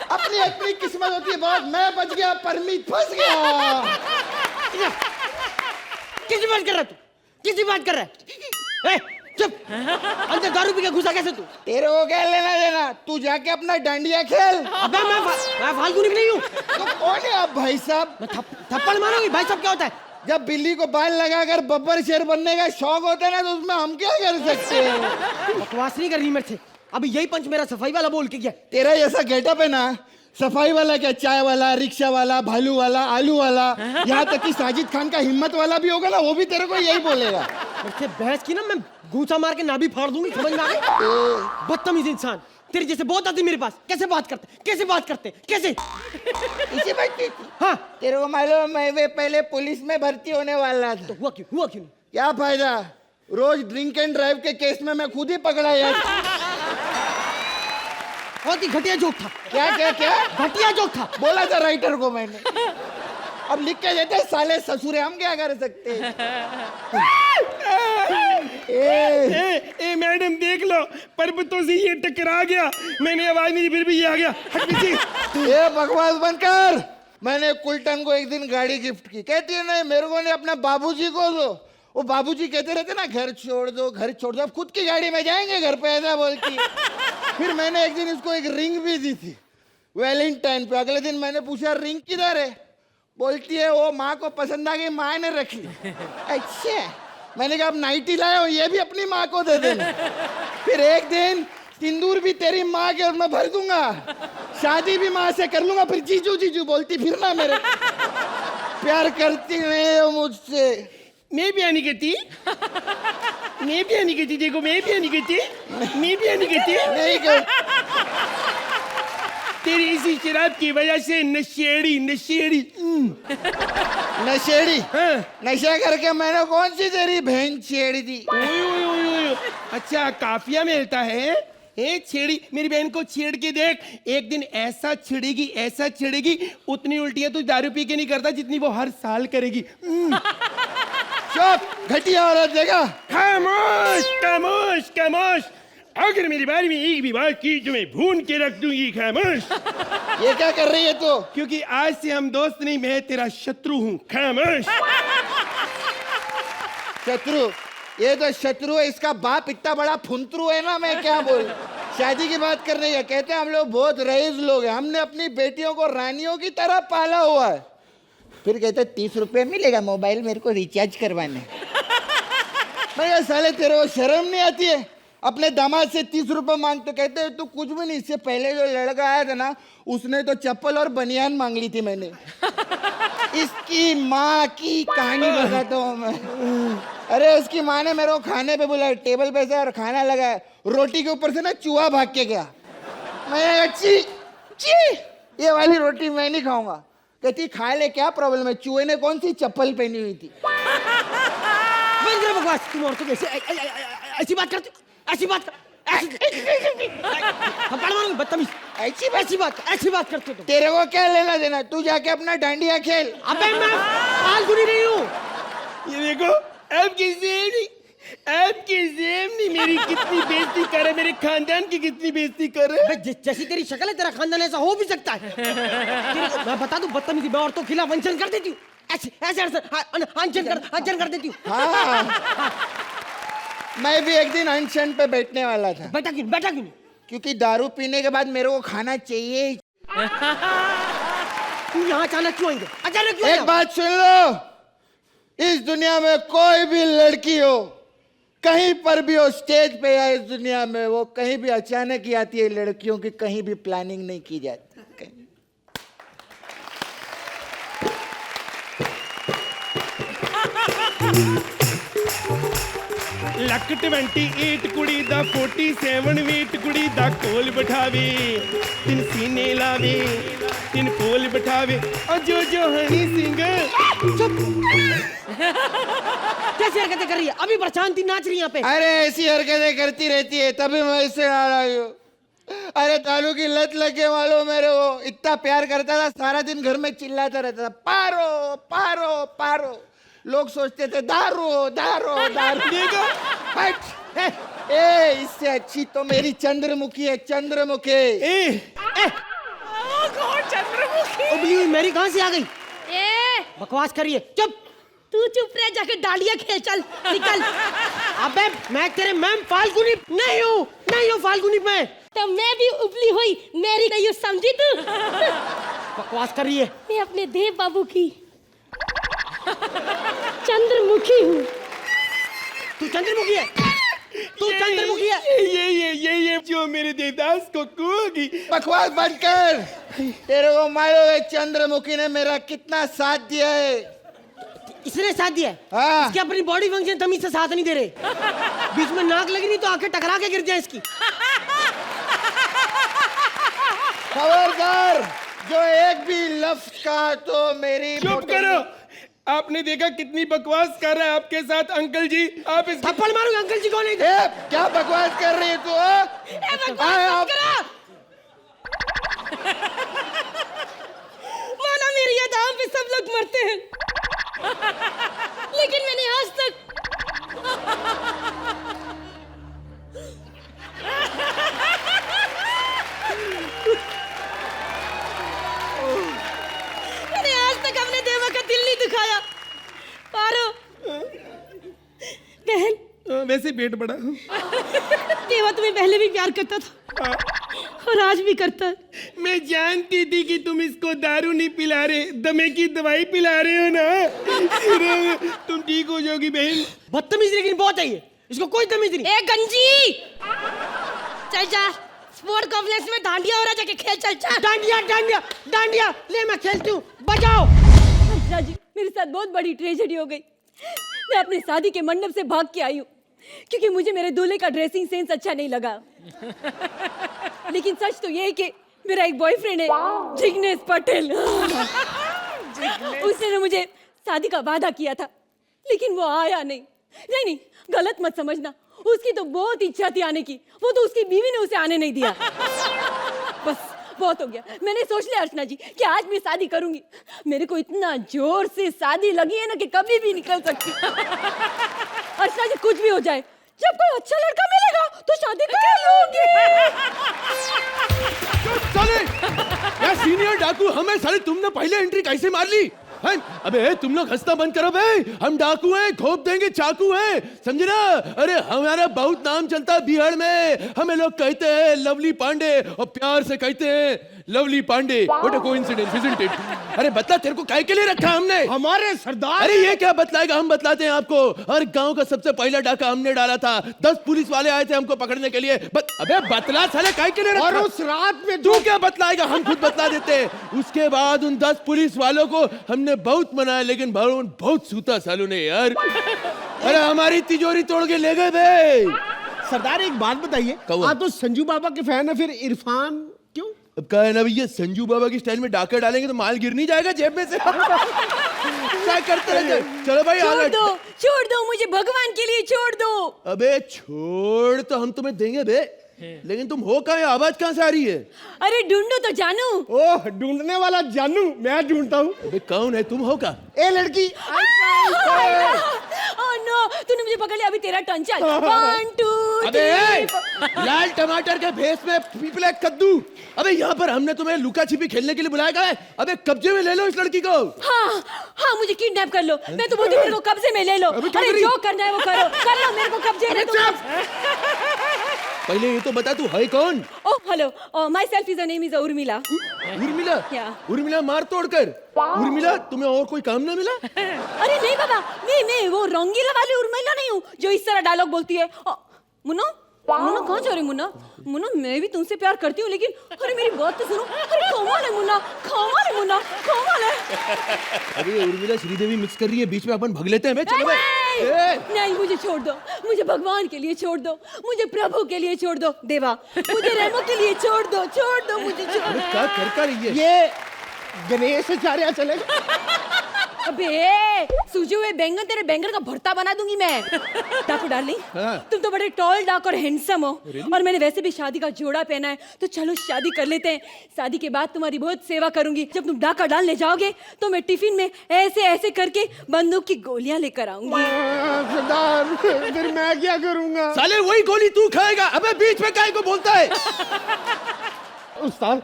अपनी अपनी किस्मत होती है बहुत। मैं बच गया, परमीत फंस गया। किसी बात कर रहा तू? किसी बात कर रहा है? चुप। अंदर दारू पी के घुसा कैसे तू? तेरे को क्या लेना देना, तू जाके अपना डांडिया खेल। अबे मैं फालतू नहीं हूँ। तो कौन है आप भाई साहब? मैं थप्पड़ मारूंगी। भाई साहब क्या होता है? जब बिल्ली को बाल लगाकर बब्बर शेर बनने का शौक होता है ना, तो उसमें हम क्या कर सकते हैं? बकवास नहीं करनी मेरे से। अभी यही पंच मेरा सफाई वाला बोल के गया। तेरा जैसा गेटअप है ना, सफाई वाला क्या, चाय वाला, रिक्शा वाला, भालू वाला, आलू वाला, यहाँ तक कि साजिद खान का हिम्मत वाला भी होगा ना, वो भी तेरे को यही बोलेगा। मुझसे बहस की ना, मैं घूसा मार के नाभि फाड़ दूंगी। समझ में आ गई? बदतमीज इंसान। तेरे जैसे बहुत आते मेरे पास। कैसे बात करते, कैसे बात करते, कैसे? इसे बात की थी। हाँ, तेरे को मालूम, मैं वे पहले पुलिस में भर्ती होने वाला था। तो हुआ क्यों? हुआ क्यों? क्या फायदा, रोज ड्रिंक एंड ड्राइव के केस में मैं खुद ही पकड़ा यार। बहुत ही घटिया जोक था। क्या क्या क्या घटिया जोक था। बोला था राइटर को मैंने। अब लिख के देते साले ससुरे, हम क्या कर सकते हैं? ए मैडम देख लो, पर्वतों से ये टकरा गया, मैंने आवाज नहीं दी, फिर भी ये आ गया। हट पीछे। ये बकवास बंद कर। मैंने कुलटन को एक दिन गाड़ी गिफ्ट की, कहती है नहीं मेरे को नहीं, अपने बाबूजी को दो। वो बाबूजी कहते रहते ना, घर छोड़ दो, घर छोड़ दो, अब खुद की गाड़ी में जाएंगे घर पे, ऐसा बोलती। फिर मैंने एक दिन इसको एक रिंग भी दी थी वैलेंटाइन पे। अगले दिन मैंने पूछा रिंग किधर है, बोलती है वो माँ को पसंद आ गई, माँ ने रख ली। अच्छा, मैंने कहा अब नाइटी लाए हो, ये भी अपनी माँ को दे देना। फिर एक दिन सिंदूर भी तेरी माँ के और मैं भर दूंगा, शादी भी माँ से कर लूंगा। फिर जीजू जीजू बोलती फिर ना, मेरे प्यार करती नहीं हो मुझसे। मैं भी आनी कहती, मैं भी आनी कहती, देखो मैं भी आनी कहती, मैं भी आनी कहती। नहीं कर। तेरी इसी शराब की वजह से नशेड़ी नशेड़ी नशेड़ी, हाँ। नशा करके मैंने कौन सी तेरी बहन छेड़ी थी? ओए। अच्छा काफिया मिलता है? ए छेड़ी, मेरी बहन को छेड़ के देख, एक दिन ऐसा छिड़ेगी, ऐसा छिड़ेगी, उतनी उल्टियां तू दारू पी के नहीं करता जितनी वो हर साल करेगी। चुप, घटिया औरत देगा। खामोश खामोश खामोश, अगर मेरे बारे में एक भी बात की तो मैं भून के रख दूंगी। खामोश। ये क्या कर रही है तू? क्योंकि आज से हम दोस्त नहीं, मैं तेरा शत्रु हूँ। खामोश। शत्रु? ये तो शत्रु है, इसका बाप इतना बड़ा फुंतरू है ना, मैं क्या बोल। शादी की बात कर रही है, कहते हैं हम लोग बहुत रईस लोग हैं, हमने अपनी बेटियों को रानियों की तरह पाला हुआ है। फिर कहते 30 रुपए मिलेगा मोबाइल मेरे को रिचार्ज करवाने। मैं साले तेरे को शर्म नहीं आती है? अपने दामाद से 30 रुपए मांगते, कहते हैं तू कुछ भी नहीं। इससे पहले जो लड़का आया था ना, उसने तो चप्पल और बनियान मांग ली थी मैंने। इसकी माँ की कहानी बताता हूँ मैं। अरे उसकी माँ ने मेरे को खाने पे बुलाया, टेबल पे से और खाना लगाया, रोटी के ऊपर से ना चूहा भाग के गया। मैं अच्छी ये वाली रोटी मैं नहीं खाऊंगा। कहती खा ले, क्या प्रॉब्लम है, चूहे ने कौन सी चप्पल पहनी हुई थी? बंद कर बकवास। तुम औरतों कैसे ऐसी बात करती, ऐसी बात हम पढ़ मारूंगी। बदतमीज। ऐसी बात करते हो तुम। तेरे को क्या लेना देना, तू जाके अपना डांडिया खेल। अबे मैं फालतू नहीं हूँ। ये देखो, आपकी सेम नहीं, मेरी कितनी बेइज्जती कर रहा है, मेरे खानदान की कितनी बेइज्जती कर रहा है। जैसी तेरी शक्ल है, तेरा खानदान ऐसा हो भी सकता है। मैं बता दूं, बदतमीजी मैं औरतों के खिलाफ अनशन कर देती हूँ। ऐसे अनशन कर देती हूँ। हाँ, मैं भी एक दिन अनशन पे बैठने वाला था। बैठा क्यों? क्योंकि दारू पीने के बाद मेरे को खाना चाहिए। तू यहाँ अचानक क्यों आएंगे? अचानक क्यों? एक बात सुन लो, इस दुनिया में कोई भी लड़की हो, कहीं पर भी हो, स्टेज पे या इस दुनिया में, वो कहीं भी अचानक ही आती है। लड़कियों की कहीं भी प्लानिंग नहीं की जाती। ਲੱਕ 28 ਕੁੜੀ ਦਾ 47 weight ਕੁੜੀ ਦਾ ਕੋਲ ਬਿਠਾਵੇ ਤਿੰਨ ਸੀਨੇ ਲਾਵੇ ਤਿੰਨ ਕੋਲ ਬਿਠਾਵੇ ਓ ਜੋ ਜੋ ਹਣੀ ਸਿੰਘ कैसी हरकतें कर रही है? अभी परेशान थी, नाच रही यहाँ पे। अरे ऐसी हरकतें करती रहती है तभी मैं इससे आ रही हूँ। अरे तालू की लत लगे मालूम मेरे को, इतना प्यार करता था, सारा दिन घर में चिल्लाता रहता था, पारो पारो पारो। लोग सोचते थे दारू दारू दारू। हट ए इससे अच्छी तो मेरी चंद्रमुखी है, चंद्रमुखी। उबली हुई मेरी कहाँ से आ गई? ए बकवास करिए, चुप। तू चुप रह, जाके डालिया खेल, चल निकल। अबे मैं तेरे मैम फाल्गुनी नहीं हूँ फाल्गुनी मैं। तो मैं भी उबली हुई मेरी नहीं हूँ, समझी तू? बकवास कर रही है। मैं अपने देव बाबू की चंद्रमुखी हूँ। तू चंद्रमुखी है, तू चंद्रमुखी है। ये जो मेरे देवदास को कहोगी। बकवास बंद कर। तेरे को मालूम है चंद्रमुखी ने मेरा कितना साथ दिया है? इसने साथ दिया है? हाँ। इसकी अपनी बॉडी फंक्शन तमीज से साथ नहीं दे रहे। बीच में नाक लगी नहीं तो आंखें टकरा के गिर जाए इसकी। खबरदार, जो एक भी लफ्ज कहा तो मेरी चुप करो। आपने देखा कितनी बकवास कर रहा है आपके साथ अंकल जी। आप इस थप्पड़ मारूंगा, अंकल जी कौन है? ए, क्या बकवास कर रही है तू? माना मेरी यादाओं पे सब लोग मरते हैं, लेकिन मैंने आज तक अपने देवा का दिल नहीं दुखाया। पारो बहन, वैसे पेट बड़ा। देवा तुम्हें पहले भी प्यार करता था और आज भी करता है। मैं जानती थी कि तुम इसको दारू नहीं पिला रहे, दमे की दवाई पिला रहे हो ना। तुम ठीक हो जाओगी बहन। बदतमीज लेकिन बहुत है ये, इसको कोई तमीज नहीं। ए गंजी, चल जा स्पोर्ट कॉम्प्लेक्स में डांडिया हो रहा, जाके खेल, चल जा। डांडिया डांडिया डांडिया, ले मैं खेलती हूँ, बजाओ। अर्चना जी, मेरे साथ बहुत बड़ी ट्रेजेडी हो गई। मैं अपनी शादी के मंडप से भाग के आई हूँ क्योंकि मुझे मेरे दूल्हे का ड्रेसिंग सेंस अच्छा नहीं लगा। लेकिन सच तो ये है कि मेरा एक बॉयफ्रेंड है, जिग्नेश पटेल। उसने ना मुझे शादी का वादा किया था, लेकिन वो आया नहीं। नहीं, गलत मत समझना, उसकी तो बहुत इच्छा थी आने की, वो तो उसकी बीवी ने उसे आने नहीं दिया। बस बहुत हो गया। मैंने सोच लिया अर्चना जी कि आज मैं शादी करूंगी। मेरे को इतना जोर से शादी लगी है ना कि कभी भी निकल सकती। अर्चना जी, कुछ भी हो जाए, जब कोई अच्छा लड़का मिलेगा तो शादी कर लूंगी। साले, यार सीनियर डाकू हमें, साले तुमने पहले एंट्री कैसे मार ली? हैं? अबे तुम लोग हंसना बंद करो बे, हम डाकू हैं, खोप देंगे चाकू हैं, समझे ना? अरे हमारा बहुत नाम चलता है बिहार में, हमें लोग कहते हैं लवली पांडे और प्यार से कहते हैं lovely Pandey. What a coincidence, isn't it? अरे बता, तेरे को काहे के लिए रखा हमने? हमारे सरदार। अरे ये क्या बतलाएगा, हम बतलाते हैं आपको। हर गांव का सबसे पहला डाका हमने डाला था, 10 पुलिस वाले आए थे हमको पकड़ने के लिए। अबे बतला साले, काहे के लिए रखा? और उस रात में तू क्या बतलाएगा, हम खुद बतला देते। उसके बाद उन 10 पुलिस वालों को हमने बहुत मनाया, लेकिन बहुत सूता सालों ने यार। अरे हमारी तिजोरी तोड़ के ले गए बे। सरदार एक बात बताइए, आप तो संजू बाबा के फैन है, फिर इरफान क्यों? अब कहा है ना भैया, संजू बाबा की स्टाइल में डाका डालेंगे तो माल गिर नहीं जाएगा जेब में से? क्या करते रहते? चलो भाई छोड़ दो मुझे, भगवान के लिए छोड़ दो। अबे छोड़ तो हम तुम्हें देंगे बे, लेकिन तुम हो कहाँ? आवाज कहाँ से आ रही है? अरे ढूंढो तो जानू। ओह, ढूंढने वाला जानू, मैं ढूंढता हूँ। अबे कौन है, तुम हो का? ए लड़की, ओह नो, तूने मुझे पकड़ लिया, अभी तेरा टर्न, चल। 1 2 अबे 3 लाल टमाटर के भेस में पीपले कद्दू। अबे यहाँ पर हमने तुम्हें लुका छिपी खेलने के लिए बुलाया गया है। अबे कब्जे में ले लो इस लड़की को। हाँ, मुझे किडनैप कर लो। मैं तो बोलती हूँ मेरे को कब्जे में ले लो। अरे जो करना है वो करो, कर लो, मेरे को कब्जे में। पहले ये तो बता, तू है कौन? Oh hello, my self is name is Urmila. Urmila? क्या? उर्मिला मार तोड़ कर। उर्मिला, तुम्हें और कोई काम ना मिला? अरे नहीं बाबा, मैं वो रंगीला वाली उर्मिला नहीं हूँ जो इस तरह डायलॉग बोलती है। मुन्नो, मुन्ना कहाँ जा रही मुन्ना? मुन्ना मैं भी तुमसे प्यार करती हूँ लेकिन अरे मेरी बात तो सुनो। अरे कमाल है मुन्ना, कमाल है मुन्ना, कमाल है। अरे उर्मिला श्रीदेवी मिक्स कर रही है, बीच में अपन भग लेते हैं। चलो नहीं मुझे छोड़ दो, मुझे भगवान के लिए छोड़ दो, मुझे प्रभु के लिए छोड़ दो, देवा मुझे रेमो के लिए छोड़ दो, छोड़ दो मुझे, छोड़ दो। क्या कर रही है ये गणेश आचार्य चलेगा। अबे सूजे हुए बैंगन तेरे बैंगन का भरता बना दूंगी मैं। डाकू डार्लिंग, तुम तो बड़े टॉल डाक और हैंडसम हो और मैंने वैसे भी शादी का जोड़ा पहना है, तो चलो शादी कर लेते हैं। शादी के बाद तुम्हारी बहुत सेवा करूंगी। जब तुम डाका डालने जाओगे तो मैं टिफिन में ऐसे ऐसे करके बंदूक की गोलियां लेकर आऊंगी। सरदार फिर मैं क्या करूंगा? साले वही गोली तू खाएगा। अबे बीच में काहे को बोलता है? उस्ताद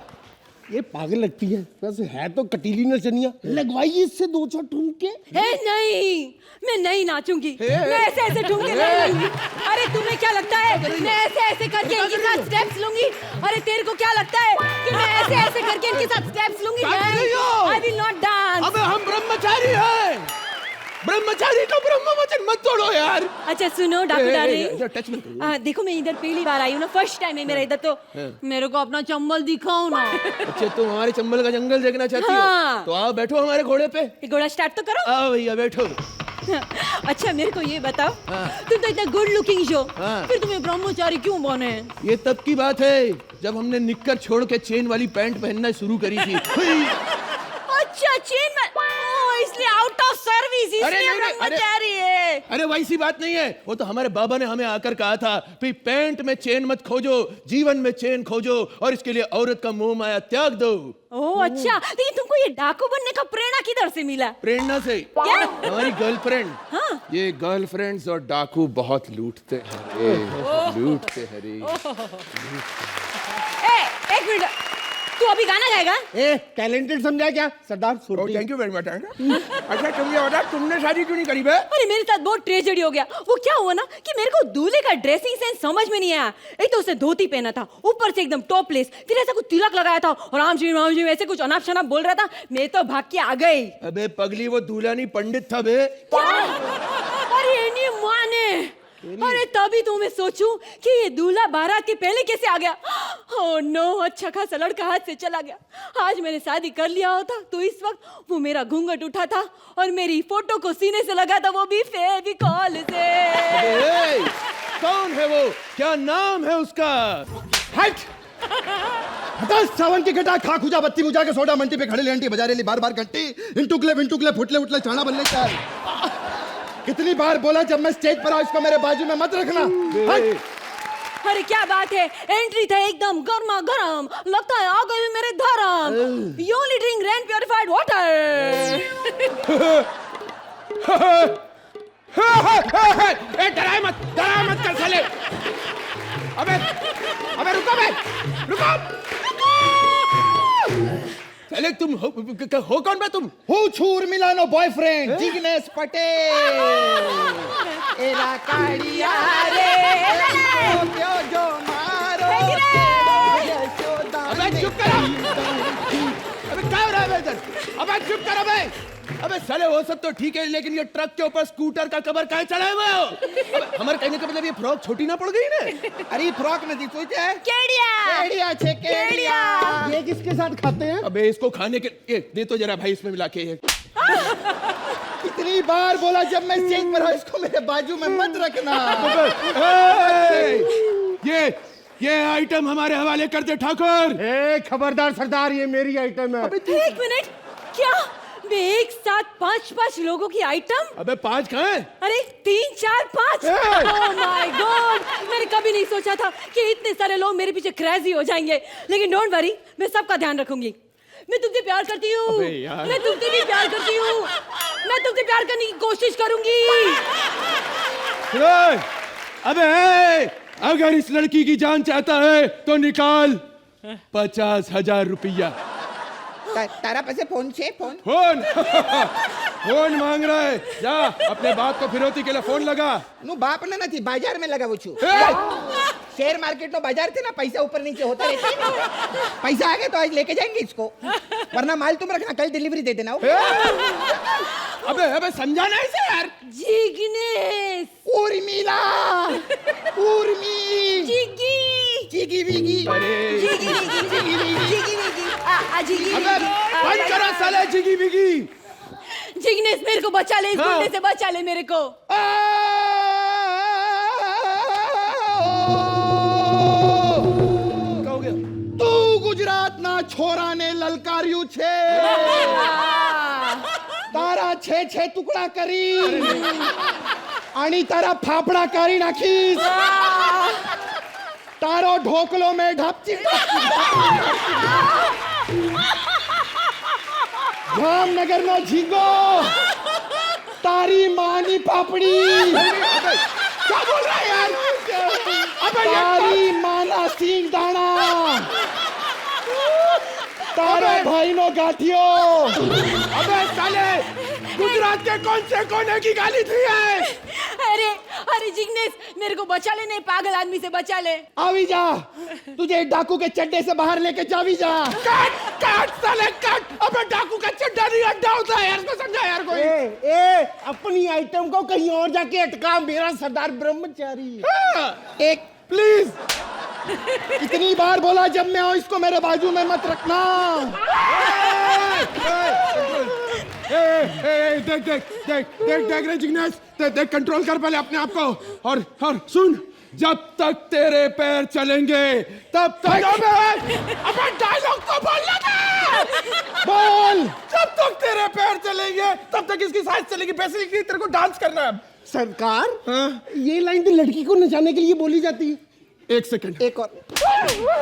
ये पागल लगती है, वैसे है तो कटीली नचनिया, लगवाइए इससे 2-4 ठुमके। नहीं मैं नहीं नाचूंगी, मैं ऐसे ऐसे ठुमके नहीं लूंगी। अरे तुम्हें क्या लगता है मैं ऐसे ऐसे करके इनके साथ स्टेप्स लूंगी? अरे तेरे को क्या लगता है कि मैं ऐसे ऐसे करके इनके साथ स्टेप्स लूंगी? I will not dance. अबे हम ब्रह्मचारी हैं, ब्रह्मचारी का ब्रह्म वचन मत तोड़ो यार। अच्छा सुनो डाकू डार्लिंग, टच मत करो। देखो मैं इधर पहली बार आई हूँ ना, फर्स्ट टाइम है मेरा इधर, तो मेरे को अपना चंबल दिखाओ ना। अच्छा तुम हमारे चंबल का जंगल देखना चाहती हाँ। हो? तो आओ बैठो हमारे घोड़े पे। ये घोड़ा स्टार्ट तो करो। आओ भैया बैठो। अच्छा मेरे को ये बताओ, तुम तो इतना गुड लुकिंग हो, हाँ। फिर तुम्हें ब्रह्मचारी क्यों बने? ये तब की बात है जब हमने निक्कर छोड़ के चेन वाली पैंट पहनना शुरू करी थी। अच्छा चेन में, इसलिए आउट ऑफ सर्विस, इसलिए ब्रह्मचारी है। अरे वैसी बात नहीं है, वो तो हमारे बाबा ने हमें आकर कहा था कि पैंट में चेन मत खोजो, जीवन में चेन खोजो, और इसके लिए औरत का मोह माया त्याग दो। ओह अच्छा, लेकिन तुमको ये डाकू बनने का प्रेरणा किधर से मिला? प्रेरणा से। क्या? हमारी गर्लफ्रेंड। हाँ। ये गर्लफ्रेंड्स और डाकू बहुत लूटते हैं, लूटते हैं रे। एक मिनट, तू अभी गाना गाएगा? ए टैलेंटेड समझा क्या सरदार? Thank you very much. अच्छा तुम ये बता, तुमने शादी क्यों नहीं करी बे? अरे मेरे साथ बहुत ट्रेजेडी हो गया। वो क्या हुआ ना कि मेरे को दूल्हे का ड्रेसिंग सेंस समझ में नहीं आया। एक तो उसने धोती पहना था, ऊपर से एकदम टॉपलेस, फिर ऐसा कुछ तिलक लगाया था और आम जी ऐसे कुछ अनाप शनाप बोल रहा था। मैं तो भाग के आ गई। अबे पगली वो दूल्हा नहीं पंडित था बे। क्या? अरे नहीं माने। अरे तभी तो मैं सोचूं कि ये दूल्हा बारात के पहले कैसे आ गया। ओह नो, अच्छा खासा लड़का हाथ से चला गया। आज मैंने शादी कर लिया होता तो इस वक्त वो मेरा घूंघट उठा था और मेरी फोटो को सीने से लगा था, वो भी फेविकॉल से। कौन है वो? क्या नाम है उसका? हट! हटा सावन की घटा, खा खुजा बत्ती बुझा के सोडा मंटी पे खड़े लेंटी बजा रही बार बार घंटी, इंटुकले विंटुकले फुटले उठले चाणा बनले चाल। कितनी बार बोला जब मैं स्टेज पर आऊं इसको मेरे बाजू में मत रखना। हट! अरे क्या बात है, एंट्री था एकदम गर्मा गर्म, लगता है आ गए मेरे धर्म। You only drink rain purified water. डराए मत कर साले। अबे रुको बे, रुको। साले तुम हो कौन बे तुम? हूँ छूर मिलानो बॉयफ्रेंड जिग्नेश पटेल। एरा काड़िया रे क्यों जो मारो अबे चुप करो। अबे क्या हो रहा है इधर? अबे चुप करो बे। अबे साले वो सब तो ठीक है, लेकिन ये ट्रक के ऊपर स्कूटर का कवर काहे चढ़ाए हुए हो? हमारे कहने का मतलब ये फ्रॉक छोटी ना पड़ गई ना? अरे फ्रॉक नहीं सोचे केड़िया। केड़िया छे केड़िया। ये किसके साथ खाते हैं? अबे इसको खाने के दे तो जरा भाई, इसमें मिला के। कितनी बार बोला जब मैं स्टेज पर आऊं इसको मेरे बाजू में मत रखना। ये आइटम हमारे हवाले कर दे ठाकुर। खबरदार सरदार, ये मेरी आइटम है। एक मिनट, क्या मैं एक साथ 5-5 लोगों की आइटम? अबे 5 कहाँ हैं? अरे 3, 4, 5। ओह माय गॉड, मैंने कभी नहीं सोचा था कि इतने सारे लोग मेरे पीछे क्रेजी हो जाएंगे। लेकिन डोंट वरी, मैं सबका ध्यान रखूंगी। मैं तुमसे प्यार करती हूँ, मैं तुमसे भी प्यार करती हूँ, मैं तुमसे प्यार करने की कोशिश करूंगी। अबे अगर इस लड़की की जान चाहता है तो निकाल 50,000 रुपया। तारा पैसे फोन से फोन फोन मांग रहा है। जा अपने बाप को फिरौती के लिए फोन लगा। नु बाप ने नहीं, बाजार में लगा वो छू। शेयर मार्केट में बाजार थे ना, पैसा ऊपर नीचे होता रहता है। पैसा आ गया तो आज लेके जाएंगे इसको, वरना माल तुम रखना, कल डिलीवरी दे देना। अबे समझाना इसे यार। जिग्नेश। उर्मिला, उर्मी, जिगी अबे बिगी। बंद करो साले जिगी बिगी। जिग्नेश मेरे को बचा ले, इस गुंडे से बचा ले मेरे को। तू गुजरात ना छोरा ने ललकार्यू छे तारा छे छे टुकड़ा करी आणि तारा फाफड़ा करी नाखीस तारो ढोकलो में ढापची जामनगर नो झींगो तारी मानी पापड़ी क्या बोल रहा है यार तारी माना सिंह दाना तारा भाई नो गाठियो। अबे साले गुजरात के कौन से कोने की गाली थी है? अरे अरे जिग्नेश मेरे को बचा ले, नहीं पागल आदमी से बचा ले। आवी जा तुझे डाकू के चड्डे से बाहर लेके जावी जा। काट काट साले काट। अबे डाकू का चड्डा नहीं अड्डा होता है यार, इसको समझा यार कोई। ए अपनी आइटम को कहीं और जाके अटका मेरा सरदार ब्रह्मचारी। एक प्लीज इतनी बार बोला जब मैं आऊं इसको मेरे बाजू में मत रखना। देख देख देख देख देख रे जिग्नेश, देख कंट्रोल कर पहले अपने आप को। और सुन, जब तक तेरे पैर चलेंगे तब तक अबे डायलॉग तो बोलना था। बोल। जब तक तेरे पैर चलेंगे तब तक इसकी साइज चलेगी। बेसिकली तेरे को डांस करना है। सरकार ये लाइन तो लड़की को नचाने के लिए बोली जाती है। एक सेकंड। एक और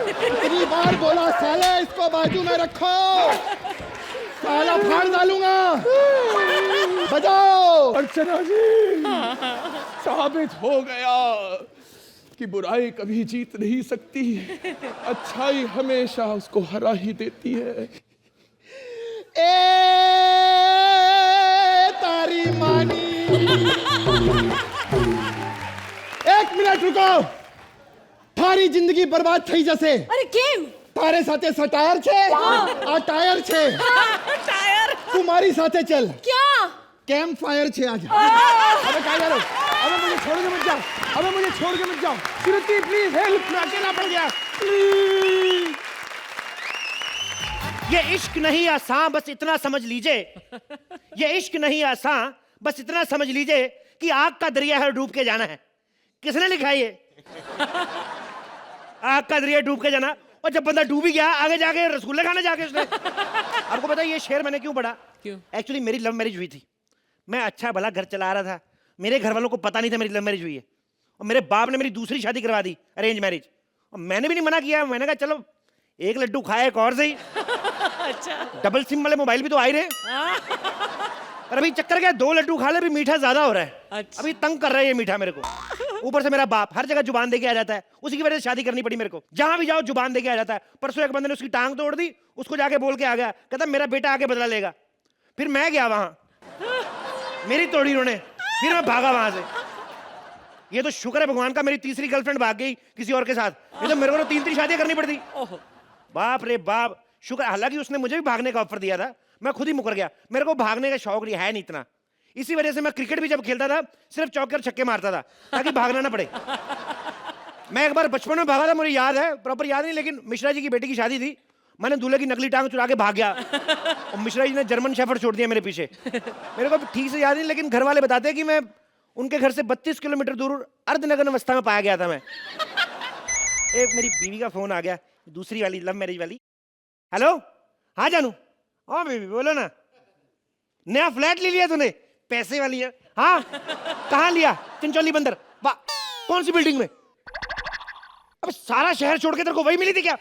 इतनी बार बोला साले इसको बाजू में रखो साला फाड़ डालूंगा। बजाओ। अर्चना जी, साबित हो गया कि बुराई कभी जीत नहीं सकती, अच्छाई हमेशा उसको हरा ही देती है। तारी मानी। एक मिनट रुको। थारी जिंदगी बर्बाद थई जैसे। अरे केम तारे साथे सटायर छे आ टायर छे। टायर तुम्हारी साथे चल क्या कैंप फायर छे आज। अबे क्या करो? अबे मुझे छोड़ के मत जाओ। अबे मुझे छोड़ के मत जाओ। श्रुति प्लीज हेल्प, मैं अकेला पड़ गया प्लीज। ये इश्क नहीं आसान, बस इतना समझ लीजिए। ये इश्क नहीं आसान, बस इतना समझ लीजिए कि आग का दरिया है, डूब के जाना है। किसने लिखा है ये? आग का दरिया डूब के जाना। और जब बंदा डूब ही गया, आगे जाके रसगुल्ले खाने जाके उसने। आपको पता है ये शेर मैंने क्यों पढ़ा? क्यों? एक्चुअली मेरी लव मैरिज हुई थी। मैं अच्छा भला घर चला रहा था। मेरे घर वालों को पता नहीं था मेरी लव मैरिज हुई है। और मेरे बाप ने मेरी दूसरी शादी करवा दी, अरेंज मैरिज। और मैंने भी नहीं मना किया। मैंने कहा चलो एक लड्डू खाए एक और सही। अच्छा। डबल सिम वाले मोबाइल भी तो आ ही रहे। और अभी चक्कर क्या, 2 लड्डू खा ले, अभी मीठा ज्यादा हो रहा है। अच्छा। अभी तंग कर रहा है ये मीठा मेरे को। ऊपर से मेरा बाप हर जगह जुबान दे के आ जाता है। उसी की वजह से शादी करनी पड़ी मेरे को। जहां भी जाओ जुबान दे के आ जाता है। परसों एक बंदे ने उसकी टांग तोड़ दी, उसको जाके बोल के आ गया, कहता मेरा बेटा आके बदला लेगा। फिर मैं गया वहां, मेरी तोड़ी उन्होंने, फिर मैं भागा वहां से। ये तो शुक्र है भगवान का, मेरी तीसरी गर्लफ्रेंड भाग गई किसी और के साथ। ये तो मेरे को 3-3 शादियां करनी पड़ती। बाप रे बाप, शुक्र। हालांकि उसने मुझे भी भागने का ऑफर दिया था, मैं खुद ही मुकर गया। मेरे को भागने का शौक नहीं है, नहीं इतना। इसी वजह से मैं क्रिकेट भी जब खेलता था सिर्फ चौके और छक्के मारता था ताकि भागना ना पड़े। मैं एक बार बचपन में भागा था, मुझे याद है, प्रॉपर याद नहीं, लेकिन मिश्रा जी की बेटी की शादी थी। मैंने दूल्हे की नकली टांग चुरा के भाग गया और मिश्रा जी ने जर्मन शेफर्ड छोड़ दिया मेरे पीछे। मेरे को ठीक से याद नहीं, लेकिन घर वाले बताते हैं कि मैं उनके घर से 32 किलोमीटर दूर अर्धनग्न अवस्था में पाया गया था मैं। एक मेरी बीवी का फोन आ गया, दूसरी वाली, लव मैरिज वाली। हेलो, हाँ जानू। हाँ बेबी बोलो ना। नया फ्लैट ले लिया तूने? पैसे वाली है। हाँ, कहाँ लिया? चिंचोली बंदर। वाह, कौन सी बिल्डिंग में? अब सारा शहर छोड़ के तेरे को वही मिली थी क्या?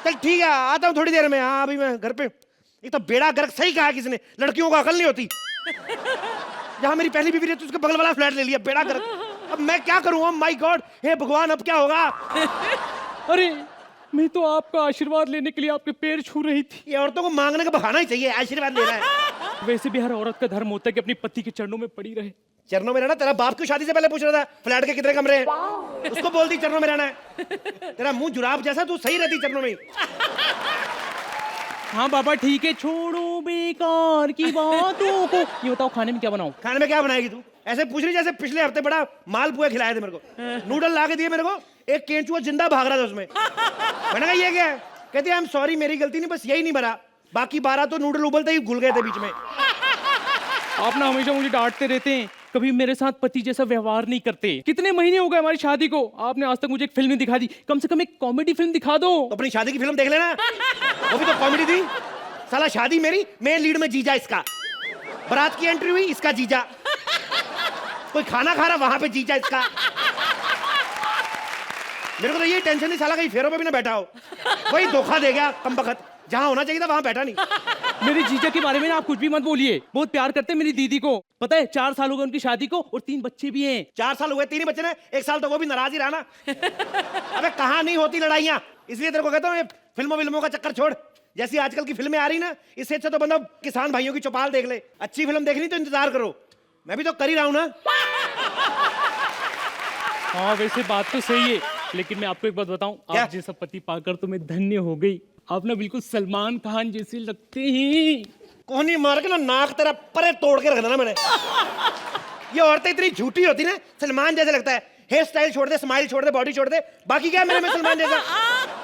चल ठीक है, आता हूँ थोड़ी देर में। हाँ अभी मैं घर पे। एक तो बेड़ा गर्क, सही कहा किसने, लड़कियों को अकल नहीं होती। जहाँ मेरी पहली बीवी रहती उसके बगल वाला फ्लैट ले लिया, बेड़ा गर्क। अब मैं क्या करूँ? माय गॉड, हे भगवान, अब क्या होगा? अरे मैं तो आपका आशीर्वाद लेने के लिए आपके पैर छू रही थी। ये औरतों को मांगने का बहाना ही चाहिए, आशीर्वाद लेना है। वैसे भी हर औरत का धर्म होता है कि अपनी पति के चरणों में पड़ी रहे। चरणों में रहना? तेरा बाप की शादी से पहले पूछ रहा था फ्लैट के कितने कमरे हैं, उसको बोलती चरणों में रहना है। तेरा मुंह जुराब जैसा, तू सही रहती चरणों में। हाँ बाबा ठीक है, छोड़ो बेकार की बातों को। ये बताओ खाने में क्या बनाऊं? खाने में क्या बनाएगी तू? ऐसे पूछ रही जैसे पिछले हफ्ते बड़ा माल पुआ खिलाए थे मेरे को। नूडल ला के दिए मेरे को, एक केंचुआ जिंदा भाग रहा था उसमें। मैंने कहा ये क्या है? कहते आई एम सॉरी, मेरी गलती नहीं, बस यही नहीं भरा, बाकी 12 तो नूडल उबलते ही घुल गए थे बीच में। आप ना हमेशा मुझे डांटते रहते हैं, कभी मेरे साथ पति जैसा व्यवहार नहीं करते। कितने महीने हो गए हमारी शादी को, आपने आज तक मुझे एक फिल्म नहीं दिखा दी। कम से कम एक कॉमेडी फिल्म दिखा दो। तो अपनी शादी की फिल्म देख लेना, वो भी तो कॉमेडी थी। साला शादी मेरी, मेन लीड में जीजा इसका, बारात की एंट्री हुई इसका जीजा, कोई खाना खा रहा वहां पे जीजा इसका। मेरे को तो ये टेंशन नहीं साला कहीं फेरों पे भी ना बैठा हो, वही धोखा दे गया कमबख्त, जहां होना चाहिए था वहां बैठा नहीं। मेरे जीजा के बारे में ना आप कुछ भी मत बोलिए, बहुत प्यार करते हैं मेरी दीदी को, पता है 4 साल हो गए उनकी शादी को और 3 बच्चे भी हैं। 4 साल हुए, 3 ही बच्चे ने, 1 साल तो वो भी नाराज ही रहा ना। अबे कहाँ नहीं होती लड़ाइयाँ, इसलिए तेरे को कहता हूँ ये फिल्मों का चक्कर छोड़। जैसी आजकल की फिल्में आ रही ना, इससे अच्छा तो बंदा किसान भाइयों की चौपाल देख ले। अच्छी फिल्म देखनी तो इंतजार करो, मैं भी तो कर ही रहा हूँ ना। हाँ वैसे बात तो सही है, लेकिन मैं आपको एक बात बताऊं, क्या? आप जैसा पति पाकर तो मैं धन्य हो गई। आप ना बिल्कुल सलमान खान जैसे लगते हैं। कोहनी मार के ना नाक तेरा परे तोड़ के रख देना मैंने। ये औरतें इतनी झूठी होती ना, सलमान जैसे लगता है, हेयर स्टाइल छोड़ दे, स्माइल छोड़ दे, बॉडी छोड़ दे, बाकी क्या है मेरे में सलमान जैसा।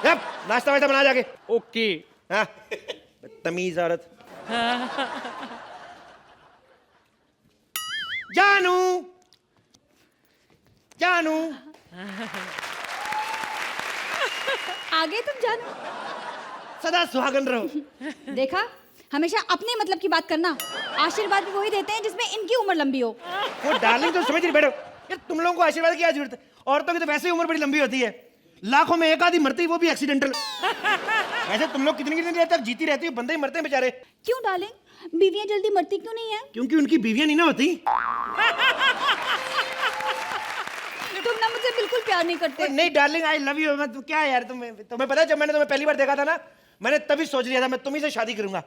जब नाश्ता वास्ता बना जाके। ओके। हाँ तमीज औरत। जानू जानू आगे तुम जानो। सदा सुहागन रहो। देखा, हमेशा अपने मतलब की बात करना। आशीर्वाद भी वही देते हैं जिसमें इनकी उम्र लंबी हो। वो डार्लिंग तो समझ नहीं बैठो यार, तुम लोगों को आशीर्वाद की क्या जरूरत है, औरतों की तो वैसे ही उम्र बड़ी लंबी होती है, लाखों में एक आधी मरती, वो भी एक्सीडेंटल। वैसे तुम लोग कितनी कितनी देर तक जीती रहती हो, बंदे ही मरते हैं बेचारे। क्यों डार्लिंग, बीवियां जल्दी मरती क्यों नहीं है? क्योंकि उनकी बीवियां नहीं ना होती। तुम ना मुझसे बिल्कुल प्यार नहीं करते। नहीं डार्लिंग, आई लव यू। मैं क्या यार, तुम्हें पता है जब मैंने तुम्हें पहली बार देखा था ना, मैंने तभी सोच लिया था मैं तुम्ही से शादी करूंगा।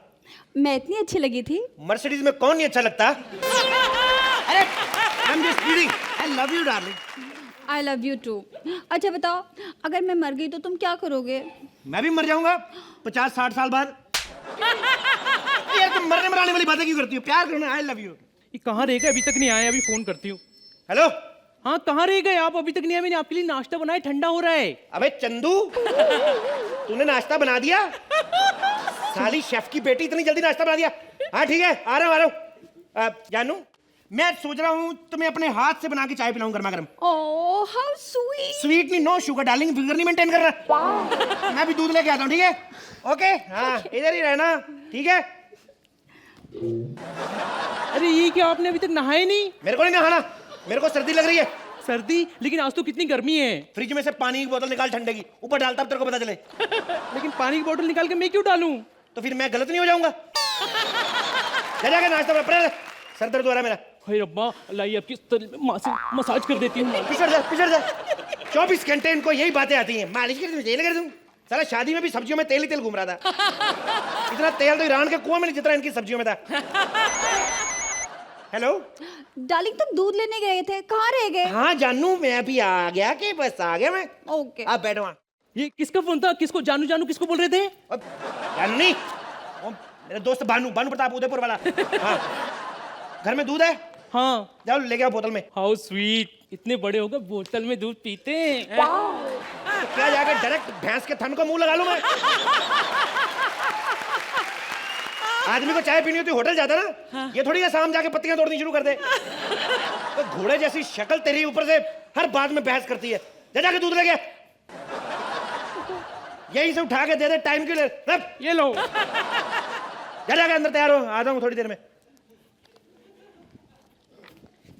मैं इतनी अच्छी लगी थी? मर्सिडीज में कौन नहीं अच्छा लगता। अरे I am just kidding, I love you darling. I love you too. अच्छा बताओ, अगर मैं मर गई तो तुम क्या करोगे? मैं भी मर जाऊंगा 50-60 साल बाद। यार तुम मरने मराने वाली बातें क्यों करती हो, प्यार करना। आई लव यू। ये कहाँ रह गए, अभी तक नहीं आए, अभी फोन करती हूँ। हेलो। हाँ कहाँ रह गए आप, अभी तक नहीं आए, मैंने आपके लिए नाश्ता बनाया, ठंडा हो रहा है। अबे चंदू, तूने नाश्ता बना दिया? साली शेफ की बेटी, इतनी जल्दी नाश्ता बना दिया? हाँ ठीक है, आ रहा हूँ। जानू, मैं सोच रहा हूँ तुम्हें अपने हाथ से बना के चाय पिलाऊं गर्मा गर्म। Oh how sweet. स्वीट नहीं, नो शुगर डार्लिंग, फिगर नहीं मेंटेन करना। मैं भी दूध लेके आता हूँ, ठीक है? ओके हाँ, इधर ही रहना, ठीक है? अरे ये क्या, आपने अभी तक नहाए नहीं? मेरे को नहीं नहाना, मेरे को सर्दी लग रही है। सर्दी? लेकिन आज तो कितनी गर्मी है। फ्रिज में से पानी की बोतल निकाल ठंडे की, ऊपर डालता, अब तेरे को पता चले। लेकिन पानी की बोतल निकाल के मैं क्यों डालूं? तो फिर मैं गलत नहीं हो जाऊंगा? जाके नाश्ता बना, सर दर्द हो रहा है मेरा। हाय रब्बा, लाइए आपकी मसाज कर देती हूँ। पिछड़ जा। 24 घंटे इनको यही बातें आती हैं, मालिश कर दूं, तेल कर दूं। साला शादी में भी सब्जियों में तेल ही तेल घूम रहा था। इतना तेल तो ईरान के कुआं में नहीं जितना इनकी सब्जियों में था। हेलो डार्लिंग, तुम दूध लेने गए थे, कहाँ रह गए? हाँ जानू, मैं अभी आ गया, कि बस आ गया मैं। ओके। आप बैठो वहाँ। ये किसका फोन था, किसको जानू जानू किसको बोल रहे थे? जानू नहीं, वो मेरा दोस्त बानू प्रताप, उदयपुर वाला। हाँ घर में दूध है? हाँ जाओ लेके आओ बोतल में। हाउ स्वीट, इतने बड़े हो गए बोतल में दूध पीते हैं। तो क्या जाकर डायरेक्ट भैंस के थन को मुंह लगा लूं मैं? आदमी को चाय पीनी होती होटल जाता ना। हाँ। ये थोड़ी है शाम जाके पत्तियां तोड़नी शुरू कर दे। तो घोड़े जैसी शक्ल तेरी, ऊपर से हर बात में बहस करती है। जाके दूध ले गया, यही से उठा के दे दे टाइम के लिए। ये लो, जाके अंदर तैयार हो, आ जाऊंगा थोड़ी देर में।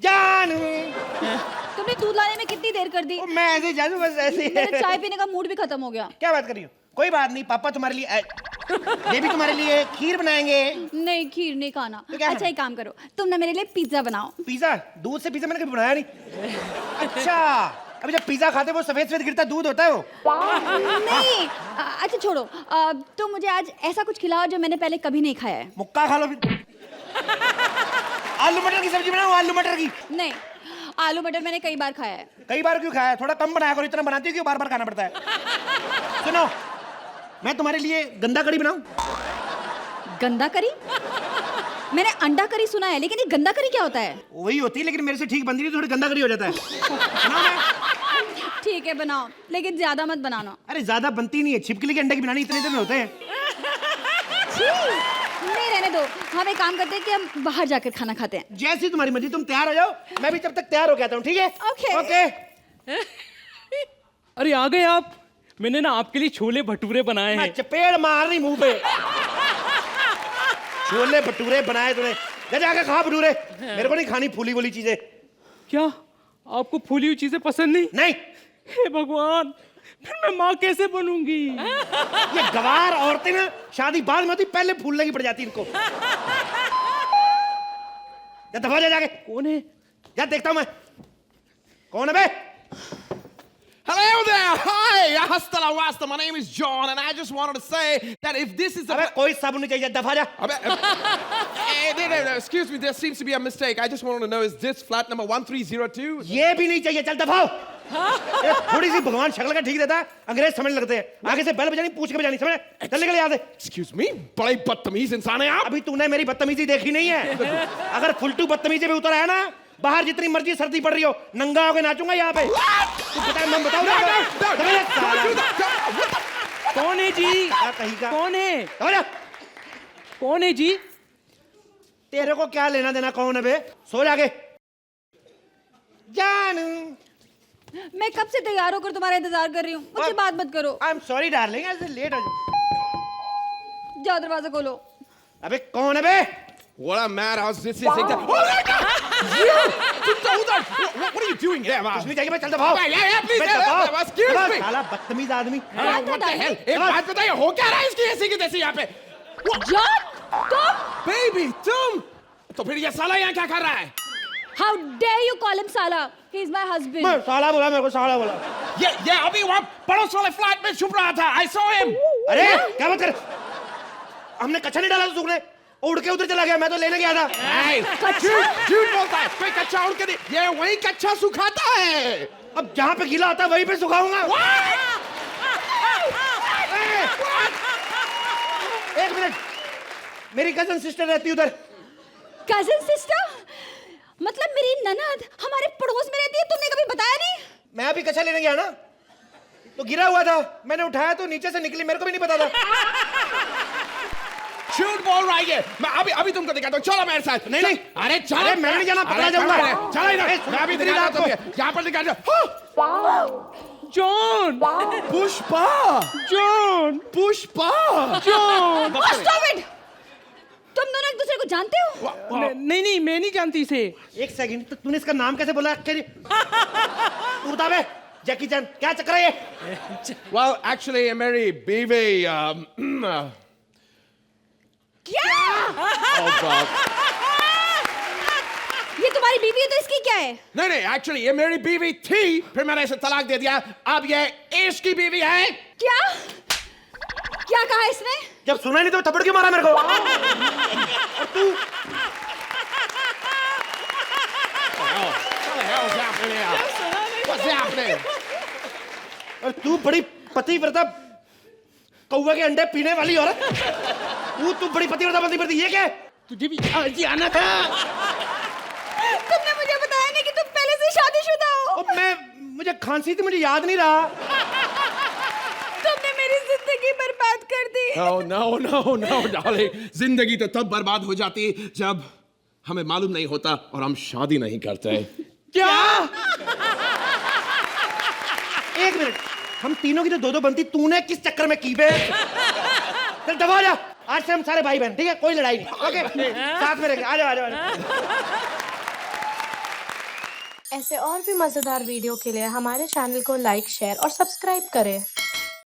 जानू, तुमने दूध लाने में कितनी देर कर दी? मैं ऐसे जानू, बस ऐसे ही। मेरा चाय पीने का मूड भी खत्म हो गया। क्या बात कर रही हो? कोई बात नहीं, पापा तुम्हारे लिए, बेबी तुम्हारे लिए खीर बनाएंगे। नहीं, खीर नहीं खाना। तो क्या अच्छा एक काम करो, तुम ना मेरे लिए पिज्जा बनाओ। पिज्जा? दूध से पिज्जा मैंने कभी बनाया नहीं। अच्छा, अभी जब पिज्जा खाते वो सफेद सफेद गिरता दूध होता है वो? नहीं। अच्छा छोड़ो, तुम मुझे आज ऐसा कुछ खिलाओ जो मैंने पहले कभी नहीं खाया है। मुक्का खा लो फिर। आलू मटर की सब्जी बनाओ, आलू मटर की। नहीं, आलू मटर मैंने कई बार खाया है। कई बार क्यों खाया है? थोड़ा कम बनाया करो, इतना बनाती हो क्यों बार बार खाना पड़ता है? सुनो, मैं तुम्हारे लिए गंदा करी बनाऊं? गंदा करी? मैंने अंडा करी सुना है, लेकिन ये गंदा करी क्या होता है? वही होती है, लेकिन मेरे से ठीक बनती है, थोड़ी गंदा करी हो जाता है। ठीक ठीक है बनाओ, लेकिन ज्यादा मत बनाना। अरे ज्यादा बनती नहीं है, छिपकली के अंडे की बनानी इतने दिन में होते हैं। छी, नहीं रहने दो, हम एक काम करते हैं कि हम बाहर जाकर खाना खाते हैं। जैसी तुम्हारी मर्जी, तुम तैयार हो जाओ, मैं भी तब तक तैयार हो के आता हूँ, ठीक है? ओके। ओके। अरे आ गए आप। मैंने ना आपके लिए छोले भटूरे बनाए हैं। चपेड़ मार रही मुंह पे। छोले भटूरे बनाए तूने, जा जाके खा भटूरे। मेरे को नहीं खानी फूली वूली चीजें। क्या आपको फूली हुई चीजें पसंद नहीं? नहीं। हे भगवान, फिर मैं माँ कैसे बनूंगी? ये गवार औरतें ना शादी बाद में होती, पहले फूलने की पड़ जाती इनको। जा दफा जा जाके। कौन है? जा देखता हूं मैं कौन है बे। Hello there! Hi! Hasta la vista. My name is John, and I just wanted to say that if this is अबे कोई साबुन नहीं चाहिए, दफा जा। No, excuse me, there seems to be a mistake. I just wanted to know, is this flat number 1302? ये भी नहीं चाहिए, चल दफाओ। थोड़ी सी भगवान शक्ल का ठीक रहता है, अंग्रेज समझ लगते हैं। आगे से बैल बजानी, पूछ के बजानी, समझ? चल निकल यहाँ से। Excuse me, बड़े बदतमीज इंसान है आप। अभी तूने मेरी बदतमीजी देखी नहीं है। अगर फुलटू बदतमीजी में उतर आया ना, बाहर जितनी मर्जी सर्दी पड़ रही हो, नंगा होके नाचूंगा यहाँ पे। तू बता, मैं बताऊँ? कौन है जी? कहीं का कौन है? कौन है जी? तेरे को क्या लेना देना कौन है बे? सो जाके। जानू, मैं कब से तैयार होकर तुम्हारा इंतजार कर रही हूँ, मुझसे बात मत करो। आई एम सॉरी डार्लिंग, ऐसे लेट हो जाओ, दरवाजा खोलो। अबे कौन है बे? What a madhouse this is. Oh my God! You! What are you doing here, man? कुछ नहीं चाहिए, मैं चल दफाओ। Yeah, please. Excuse me. साला बदतमीज आदमी। What the hell? एक बात बताइए, हो क्या रहा है इसकी ऐसी की तैसी यहाँ पे? जॉन, तुम? Baby, तुम? तो फिर ये साला यहाँ क्या कर रहा है? How dare you call him साला? He is my husband. मैं साला बोला, मेरे को साला बोला। ये अभी वहाँ पड़ोस वाले फ्लैट में छुप रहा था। I saw him. अरे क्या बात कर? हमने कच्चा नहीं डाला सूखने, उड़ के उधर चला गया, मैं तो लेने गया था। झूठ बोलता है, कोई कच्चा उड़ के नहीं, ये वही कच्चा सुखाता है। अब जहाँ पे गीला आता है वहीं पे सुखाऊंगा। एक मिनट, मेरी कजन सिस्टर रहती उधर। Cousin sister? मतलब मेरी ननद हमारे पड़ोस में रहती है, तुमने कभी बताया नहीं? मैं अभी कच्चा लेने गया ना, तो गिरा हुआ था, मैंने उठाया तो नीचे से निकली, मेरे को भी नहीं पता था। झूठ बोल रहा है, मैं अभी तुमको दिखाता हूँ, चलो मेरे साथ। नहीं, अरे चलो, अरे मैं नहीं जाना, पकड़ा जाऊंगा। चलो इधर, मैं अभी दिखाता हूँ तुम्हें, यहाँ पर दिखा दो। John, Pushpa, John, Pushpa, John. Stop it! तुम दोनों एक दूसरे को जानते हो? नहीं, मैं नहीं जानती इसे। एक सेकंड, तो तूने इसका नाम कैसे बोला? तू बता बे, जैकी चैन, क्या चक्कर है ये? Well, actually, मेरी बीवी क्या? Oh God. ये तुम्हारी बीवी है तो इसकी क्या है? नहीं, एक्चुअली ये मेरी बीवी थी, फिर मैंने इसे तलाक दे दिया, अब ये इसकी बीवी है। क्या? क्या कहा इसने? जब सुना नहीं तो थप्पड़ क्यों मारा मेरे को? और तू? What's happening? और तू बड़ी पतिव्रता कौवा के अंडे पीने वाली औरत, तू बड़ी पतिव्रता ये क्या? तुझे भी आज आना था। तुमने मुझे बताया नहीं कि तुम पहले से शादीशुदा हो। मुझे खांसी थी, मुझे याद नहीं रहा। तुमने मेरी जिंदगी बर्बाद कर दी। No, darling. जिंदगी तो तब बर्बाद हो जाती जब हमें मालूम नहीं होता और हम शादी नहीं करते। क्या? एक मिनट, हम तीनों की तो दो बनती, तूने किस चक्कर में की बे? चल दबा जा, आज से हम सारे भाई बहन, ठीक है? कोई लड़ाई नहीं, ओके? साथ में रहेंगे, आ जाओ। ऐसे और भी मजेदार वीडियो के लिए हमारे चैनल को लाइक, शेयर और सब्सक्राइब करें।